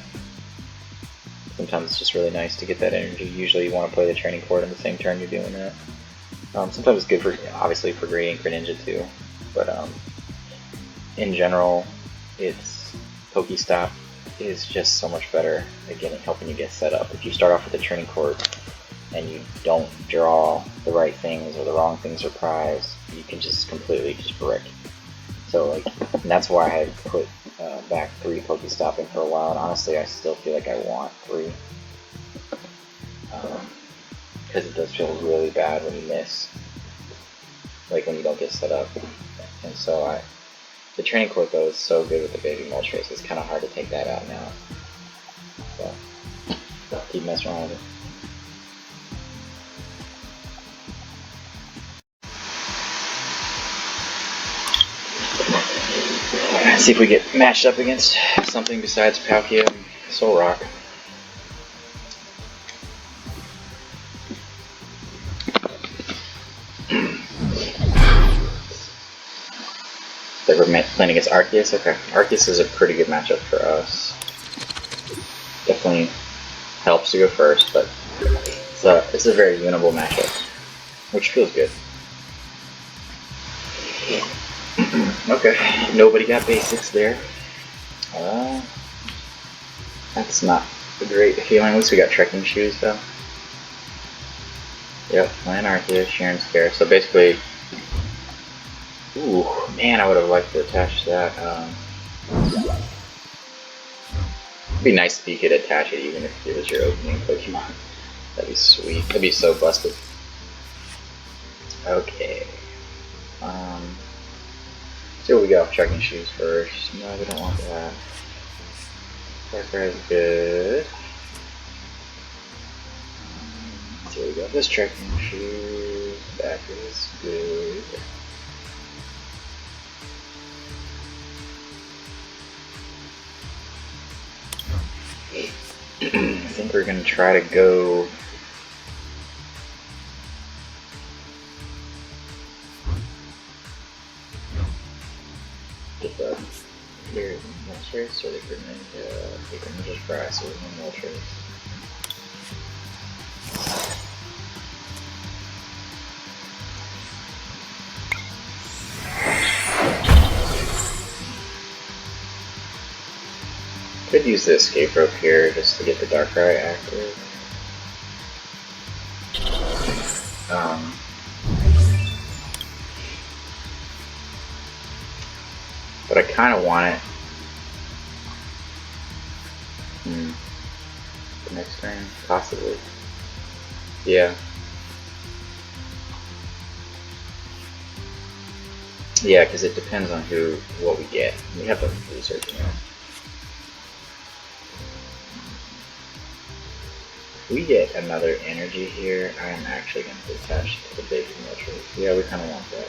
A: Sometimes it's just really nice to get that energy. Usually you want to play the Training Court in the same turn you're doing that. Sometimes it's good for, obviously, for Radiant Greninja too, but in general, it's PokéStop is just so much better at helping you get set up. If you start off with the Training Court and you don't draw the right things or the wrong things are prized, you can just completely just brick. So like, and that's why I had put back 3 PokéStopping for a while, and honestly I still feel like I want 3. Because it does feel really bad when you miss. Like when you don't get set up. And so the Training Court though is so good with the baby Moltres, it's kind of hard to take that out now. So, keep messing around with it. See if we get matched up against something besides Palkia and Solrock. So we're playing against Arceus? Okay. Arceus is a pretty good matchup for us. Definitely helps to go first, but it's a very winnable matchup, which feels good. Okay, nobody got basics there. That's not a great feeling. At least we got Trekking Shoes though. Yep, playing Arceus, Sharon's Scare. So basically, ooh, man, I would have liked to attach that. It'd be nice if you could attach it even if it was your opening Pokemon. That'd be sweet. That'd be so busted. Okay. See what we got with Trekking Shoes first. No, we don't want that. Darkrai is good. Let's see what we got. This Trekking Shoes. That is good. I think we're gonna try to go. Get the here Moltres or the Greninja BRS or the Moltres. Could use the escape rope here just to get the Darkrai active. But I kind of want it. The next turn, possibly. Yeah. Yeah, because it depends on what we get. We have to research it. If we get another energy here, I am actually going to attach to the baby Moltres. Yeah, we kind of want that.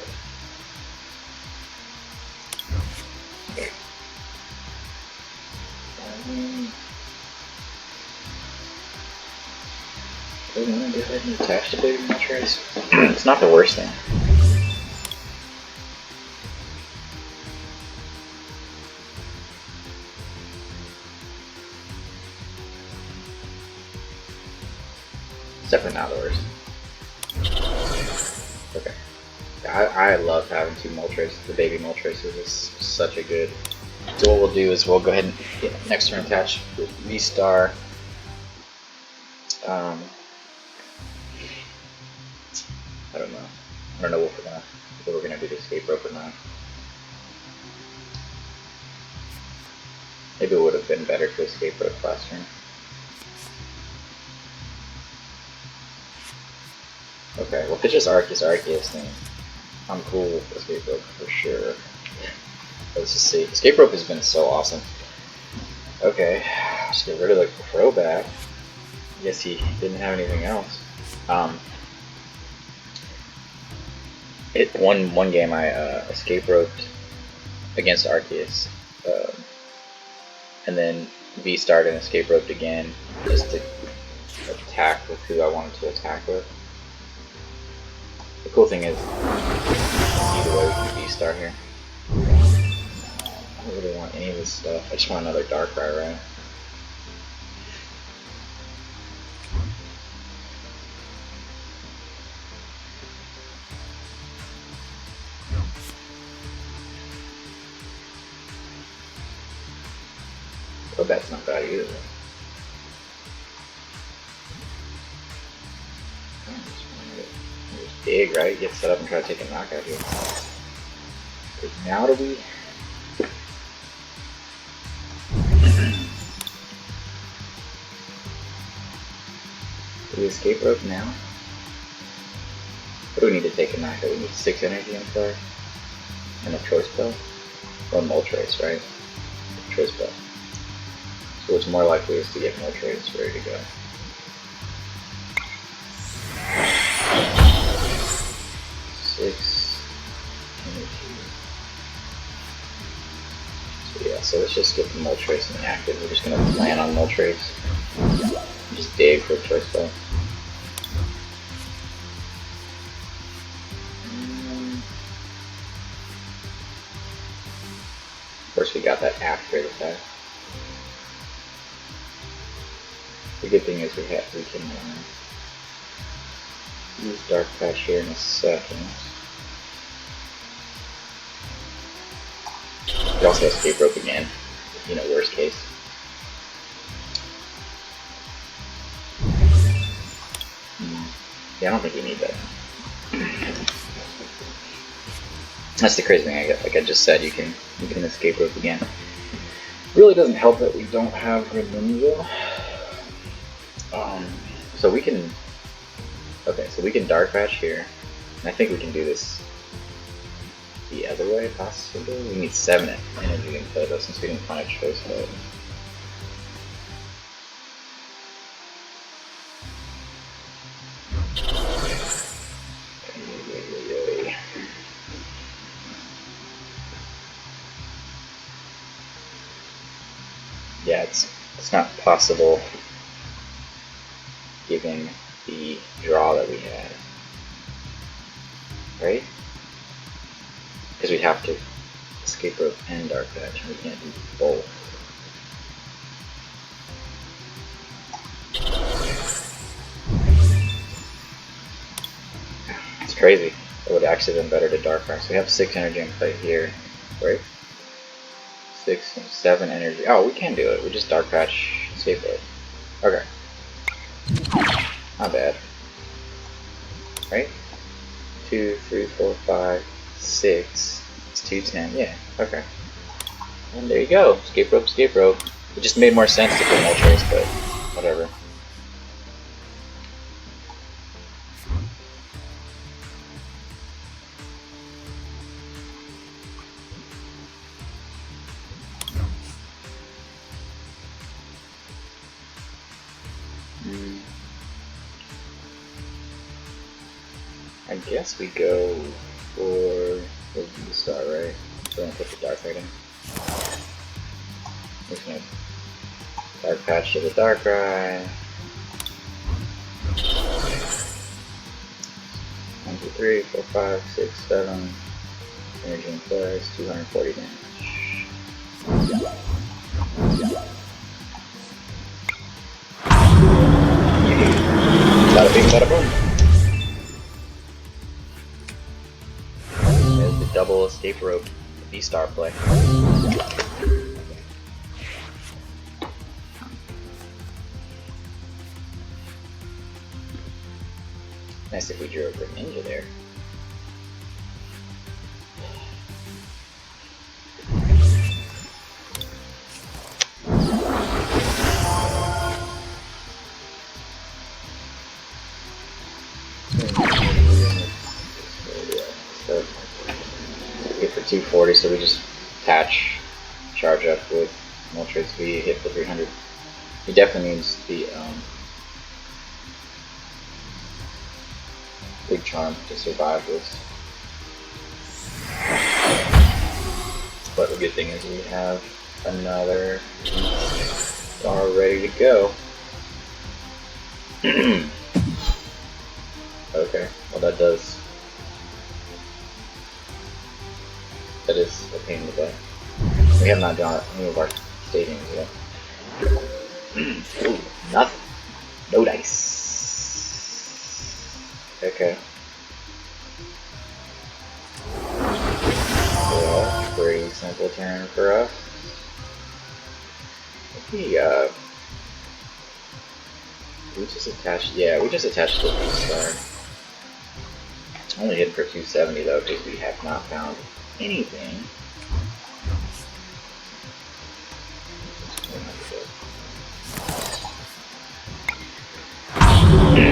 A: Okay. Do we want to go ahead and attach the baby Moltres? It's not the worst thing. Definitely not the worst. Okay. I love having two Moltres. The baby Moltres is such a good. So what we'll do is we'll go ahead and next turn attach with VSTAR. I don't know. I don't know if we're gonna do the escape rope or not. Maybe it would have been better to escape rope last turn. Okay, well if it's just Arceus, then I'm cool with escape rope for sure. Let's just see. Escape rope has been so awesome. Okay, let's get rid of the Crobat. I guess he didn't have anything else. One game I escape roped against Arceus, and then V-starred and escape roped again just to attack with who I wanted to attack with. The cool thing is, either way we can V-star here. I don't really want any of this stuff. I just want another Darkrai, right? But that's not bad either. Just dig, right? Get set up and try to take a knockout here. Now do we? Do we escape rope now? What do we need to take a knockout? We need 6 energy in play and a Choice Belt or Moltres, right? Choice Belt. So what's more likely is to get Moltres ready to go. So yeah, so let's just get the Moltres inactive. We're just gonna plan on Moltres. Just dig for a Choice Belt. Of course, we got that after the fact. The good thing is we can use Dark Patch here in a second. We could also escape rope again, you know, worst case. Yeah, I don't think we need that. That's the crazy thing. Like I just said, you can escape rope again. Really doesn't help that we don't have Greninja. So we can. Okay, so we can Dark Patch here, and I think we can do this the other way possibly. We need 7 energy in play though, since we didn't find a Choice Belt. Yeah, it's not possible given the draw that we had, right? Because we'd have to escape rope and Dark Patch, and we can't do both. It's crazy. It would actually have been better to Darkrai. So we have 6 energy in play here, right? 6 and 7 energy. Oh, we can do it. We just Dark Patch Escape Rope. Okay. Not bad. Right? 2, 3, 4, 5, 6. It's 210. Yeah. Okay. And there you go. Escape Rope, Escape Rope. It just made more sense to put Moltres, but whatever. I guess we go for the V-Star, right? So I'm gonna put the Dark right in. Just gonna Dark Patch to the Darkrai. 1, 2, 3, 4, 5, 6, 7. Energy in place, 240 damage. Bada bing, bada boom. There's the double Escape Rope V-Star play. Nice if we drew a Greninja there. So, get for 240, so we just attach, charge up with Moltres V, hit for 300. He definitely needs the big charm to survive this. But the good thing is we have another star ready to go. Okay, well that is a pain in the butt. We have not done any of our stadiums yet. Ooh, nothing. No dice. Okay. Well, pretty simple turn for us. We just attached, yeah, we just attached the V-Star. It's only hit for 270 though, because we have not found anything.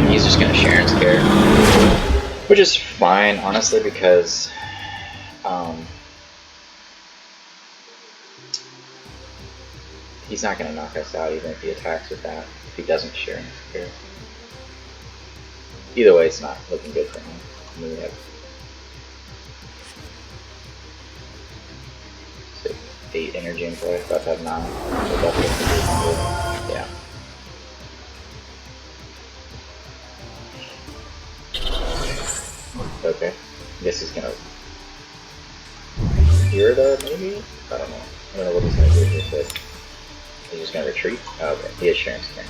A: He's just gonna share and scare, which is fine, honestly, because he's not gonna knock us out even if he attacks with that. If he doesn't share and scare, either way, it's not looking good for him. I mean, we have 8 energy in play, about to have 9. So definitely 300. Yeah. Okay. I guess he's gonna Gyarados, maybe? I don't know. I don't know what he's gonna do here, but he's just gonna retreat? Oh, okay. He has Sharon's turn.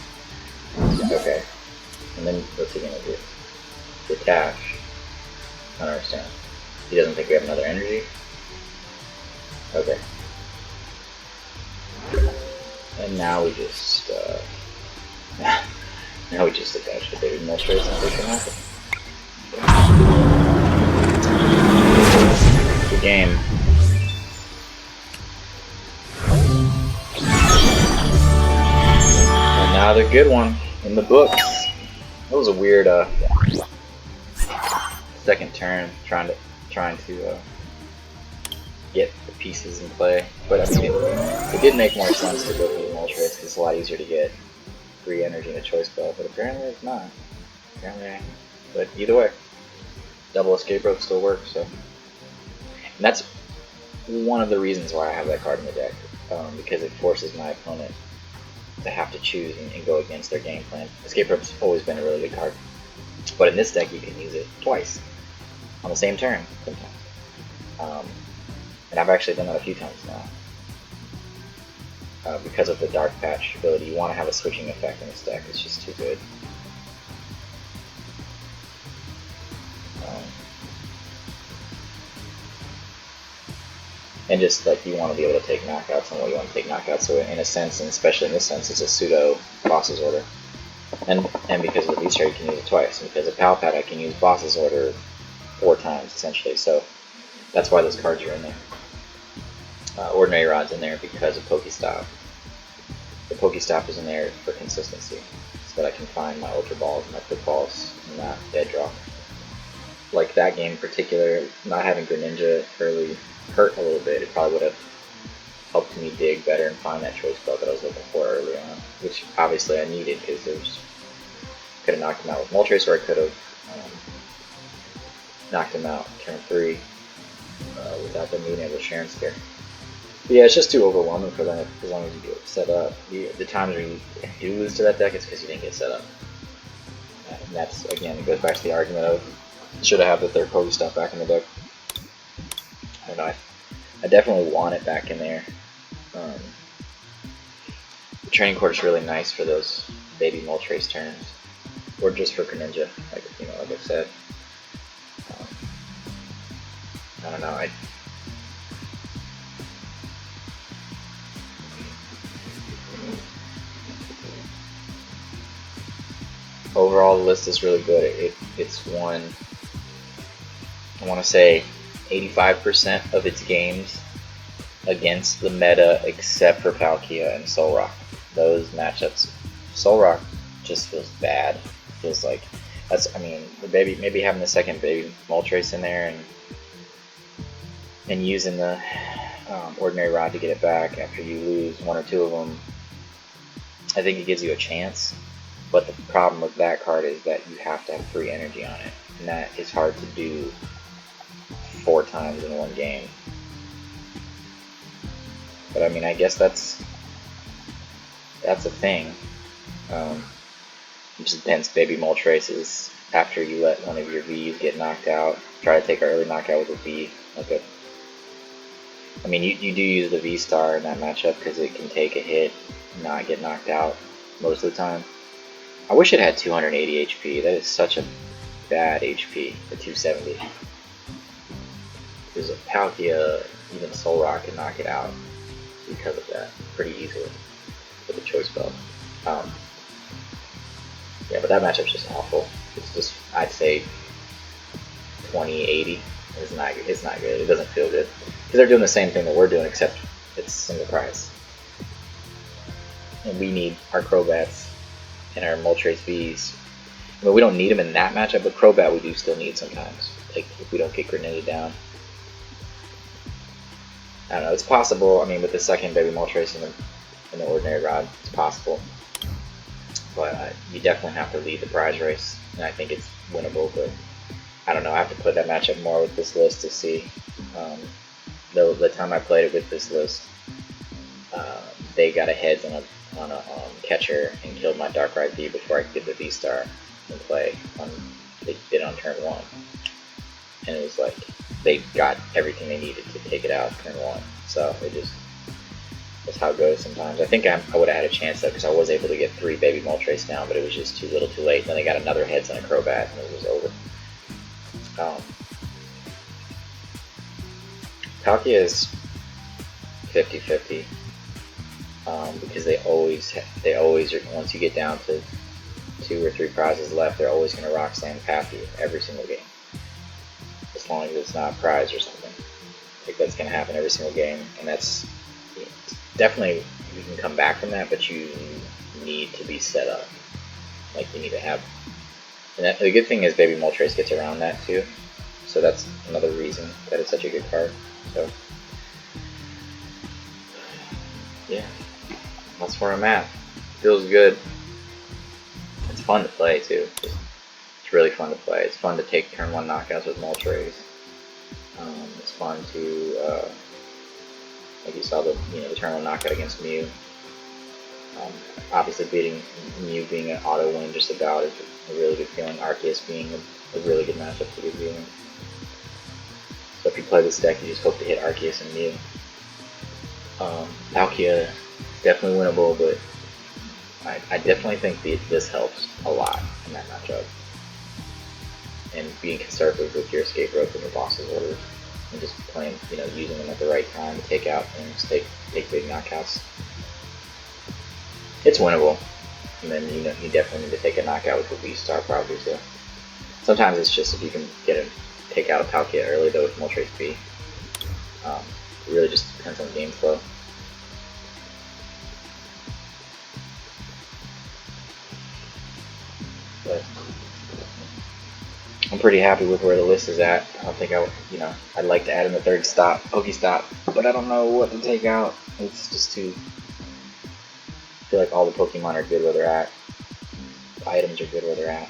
A: Okay. And then what's he gonna do? Detach. I don't understand. He doesn't think we have another energy? Okay. And now we just now we just attach the baby Moltres and make it happen. Good game. Another good one in the books. That was a weird second turn trying to get the pieces in play, but I mean it did make more sense to go for the Moltres because it's a lot easier to get free energy in a Choice Belt, but apparently it's not. But either way, double Escape Rope still works. So, and that's one of the reasons why I have that card in the deck, because it forces my opponent to have to choose and go against their game plan. Escape Rope's always been a really good card, but in this deck you can use it twice on the same turn sometimes. And I've actually done that a few times now. Because of the Dark Patch ability, you want to have a switching effect in this deck. It's just too good. And just like you want to be able to take knockouts and what you want to take knockouts. So in a sense, and especially in this sense, it's a pseudo boss's order. And because of the V-STAR, you can use it twice. And because of Pal Pad, I can use boss's order 4 times essentially. So that's why those cards are in there. Ordinary Rod's in there because of PokéStop. The PokéStop is in there for consistency, so that I can find my Ultra Balls and my Quick Balls and not dead drop. Like that game in particular, not having Greninja early hurt a little bit. It probably would have helped me dig better and find that Choice Belt that I was looking for early on, which obviously I needed because could have knocked him out with Moltres, or I could have knocked him out turn 3 without them being able to share and scare. But yeah, it's just too overwhelming for them as long as you get set up. The times where you do lose to that deck, it's because you didn't get set up. And that's, again, it goes back to the argument of should I have the third PokéStop back in the deck? I don't know. I definitely want it back in there. The Training Court is really nice for those baby Moltres turns, or just for Greninja, like I said. I don't know. Overall, the list is really good. It's won, I want to say, 85% of its games against the meta, except for Palkia and Solrock. Those matchups, Solrock just feels bad. Feels like maybe having the second baby Moltres in there and using the Ordinary Rod to get it back after you lose 1 or 2 of them. I think it gives you a chance. But the problem with that card is that you have to have free energy on it, and that is hard to do 4 times in one game. But I mean, I guess that's a thing. Just dense baby Moltres after you let one of your V's get knocked out. Try to take an early knockout with a V. I mean, you do use the V-STAR in that matchup because it can take a hit and not get knocked out most of the time. I wish it had 280 HP. That is such a bad HP, the 270. Because Palkia, even Solrock can knock it out because of that pretty easily with the Choice Belt. Yeah, but that matchup's just awful. It's just, I'd say 2080. It's not good. It doesn't feel good. Because they're doing the same thing that we're doing, except it's single price. And we need our Crobats and our Moltres Vs. I mean, we don't need them in that matchup, but Crobat we do still need sometimes. Like, if we don't get Greninja down. I don't know, it's possible. I mean, with the second baby Moltres in the Ordinary Rod, it's possible. But you definitely have to lead the prize race, and I think it's winnable, but I don't know, I have to play that matchup more with this list to see. The time I played it with this list, they got a heads on a catcher and killed my Darkrai V before I could get the V-STAR and play. They did it on turn 1. And it was like, they got everything they needed to take it out turn 1. So that's how it goes sometimes. I think I would have had a chance though, because I was able to get 3 baby Moltres down, but it was just too little too late. Then they got another heads on a Crobat and it was over. Palkia is 50-50. Because they always are, once you get down to 2 or 3 prizes left, they're always going to rock slam past you every single game. As long as it's not a prize or something. I think that's going to happen every single game, and that's definitely, you can come back from that, but you need to be set up. Like, you need to have, and the good thing is baby Moltres gets around that too, so that's another reason that it's such a good card. So yeah, that's where I'm at. Feels good. It's fun to play too. It's really fun to play. It's fun to take turn 1 knockouts with Moltres. It's fun to, like you saw the turn 1 knockout against Mew. Obviously beating Mew being an auto win just about is a really good feeling. Arceus being a really good matchup to be feeling. So if you play this deck, you just hope to hit Arceus and Mew. Palkia, definitely winnable, but I definitely think this helps a lot in that matchup. And being conservative with your escape rope and your boss's orders. and just playing, using them at the right time to take out things, take big knockouts. It's winnable, and then you definitely need to take a knockout with the V-Star probably too. Sometimes it's just if you can take out a Palkia early though with Moltres V. It really just depends on game flow. But I'm pretty happy with where the list is at. I don't think I'd like to add in the third stop, PokéStop, but I don't know what to take out. It's just too. I feel like all the Pokemon are good where they're at. The items are good where they're at.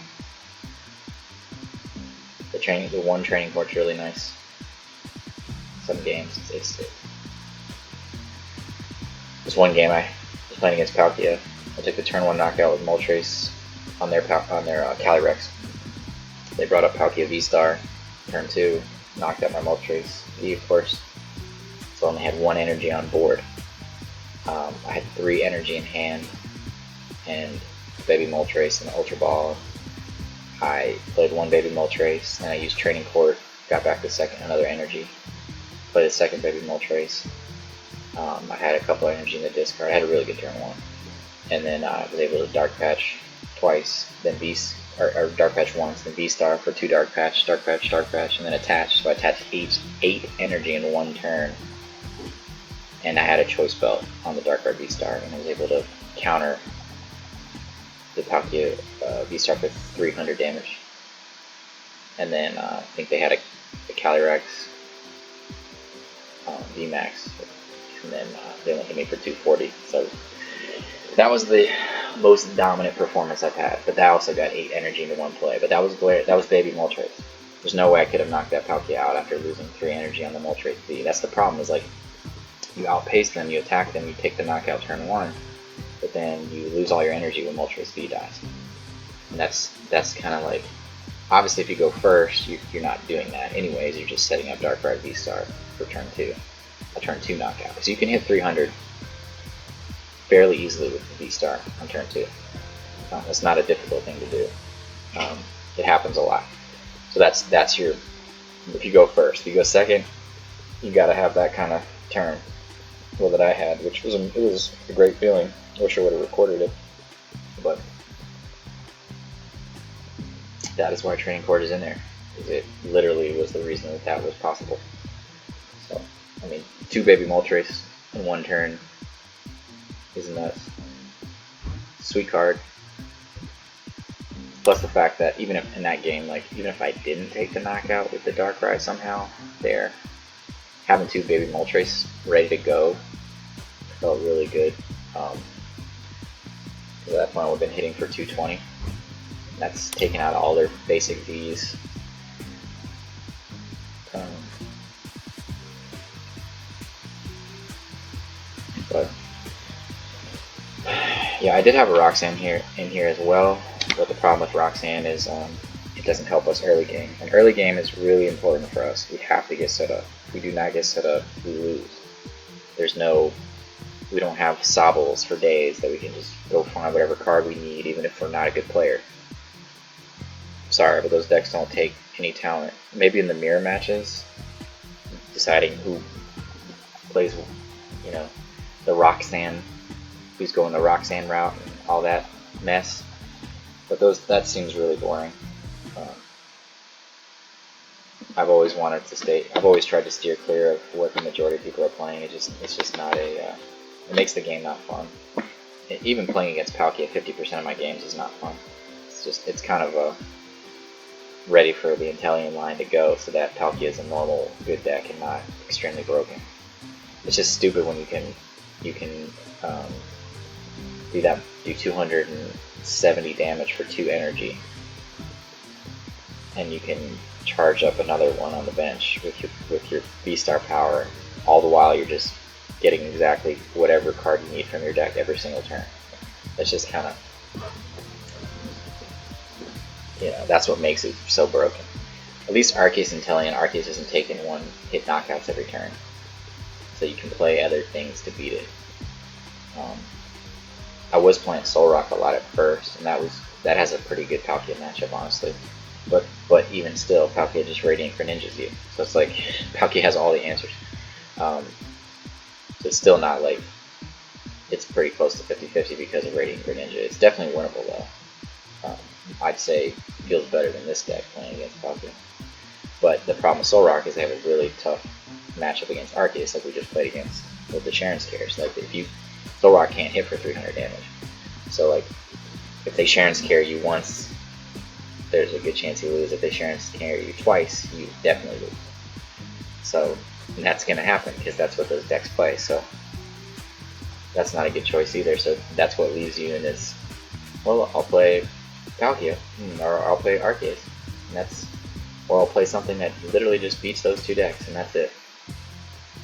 A: The one training court's really nice. Some games, this one game I was playing against Palkia. I took the turn 1 knockout with Moltres on their Calyrex. They brought up Palkia V-Star. Turn 2, knocked out my Moltres V, of course. So I only had 1 energy on board. I had 3 energy in hand, and Baby Moltres and Ultra Ball. I played 1 Baby Moltres, and I used Training Court, got back the another energy. Played a second Baby Moltres. I had a couple of energy in the discard. I had a really good turn 1. And then I was able to Dark Patch twice, then or Dark Patch once, then V-Star for 2 Dark Patch, and then attach. So I attached 8 energy in 1 turn. And I had a Choice Belt on the Darkrai V-Star, and I was able to counter the Palkia V-Star for 300 damage. And then I think they had a Calyrex VMAX, and then they only hit me for 240. So that was the most dominant performance I've had. But that also got 8 energy into 1 play. But that was Baby Moltres. There's no way I could have knocked that Palkia out after losing 3 energy on the Moltres V. That's the problem. Is like you outpace them, you attack them, you take the knockout turn 1, but then you lose all your energy when Moltres V dies. And that's kind of like, obviously if you go first, you're not doing that anyways, you're just setting up Darkrai V-Star for turn 2, a turn 2 knockout. So you can hit 300 fairly easily with the V-Star on turn 2. It's not a difficult thing to do. It happens a lot. So that's your, if you go first. If you go second, you gotta have that kind of turn that I had, which was a great feeling. I wish I would have recorded it, but that is why Training Court is in there. It literally was the reason that was possible. So, I mean, 2 Baby Moltres in 1 turn is nuts. Sweet card. Plus the fact that even if in that game, even if I didn't take the knockout with the Darkrai somehow, there, having 2 Baby Moltres ready to go felt really good. At that point I would have been hitting for 220. That's taken out all their basic Vs. But yeah, I did have a Roxanne in here as well, but the problem with Roxanne is it doesn't help us early game. And early game is really important for us. We have to get set up. If we do not get set up, we lose. We don't have sobbles for days that we can just go find whatever card we need, even if we're not a good player. Sorry, but those decks don't take any talent. Maybe in the mirror matches, deciding who plays, the Roxanne, who's going the Roxanne route and all that mess. But that seems really boring. I've always tried to steer clear of what the majority of people are playing. It's just not it makes the game not fun. Even playing against Palkia 50% of my games is not fun. It's kind of ready for the Inteleon line to go, so that Palkia is a normal good deck and not extremely broken. It's just stupid when you can do 270 damage for 2 energy, and you can charge up another one on the bench with your V-Star power, all the while you're just getting exactly whatever card you need from your deck every single turn. That's just kind of, that's what makes it so broken. At least Arceus and Inteleon, Arceus isn't taking 1-hit knockouts every turn, so you can play other things to beat it. I was playing Solrock a lot at first, and that has a pretty good Palkia matchup, honestly. But even still, Palkia just Radiant Greninjas you. So it's like Palkia has all the answers. So it's still not like, it's pretty close to 50-50 because of Radiant Greninja. It's definitely winnable though. I'd say feels better than this deck playing against Palkia. But the problem with Solrock is they have a really tough matchup against Arceus, like we just played against with the Sharon Scares. Like Solrock can't hit for 300 damage. So like if they Sharon Scare you once, there's a good chance you lose. If they Sharon Scare you twice, you definitely lose. So and that's gonna happen because that's what those decks play. So that's not a good choice either. So that's what leaves you in this. Well, I'll play Palkia or I'll play Arceus, and or I'll play something that literally just beats those two decks, and that's it.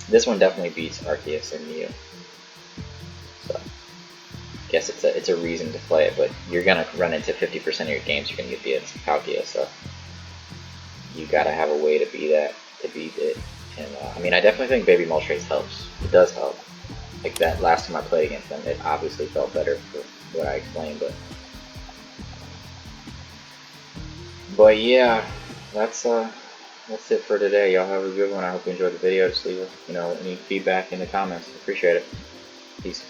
A: This one definitely beats Arceus and Mew. So I guess it's a reason to play it, but you're gonna run into 50% of your games you're gonna get beat against Palkia, so you gotta have a way to beat it. And I mean, I definitely think Baby Moltres helps. It does help. Like that last time I played against them, it obviously felt better for what I explained, but yeah, that's it for today. Y'all have a good one. I hope you enjoyed the video. Just leave any feedback in the comments. Appreciate it. Peace.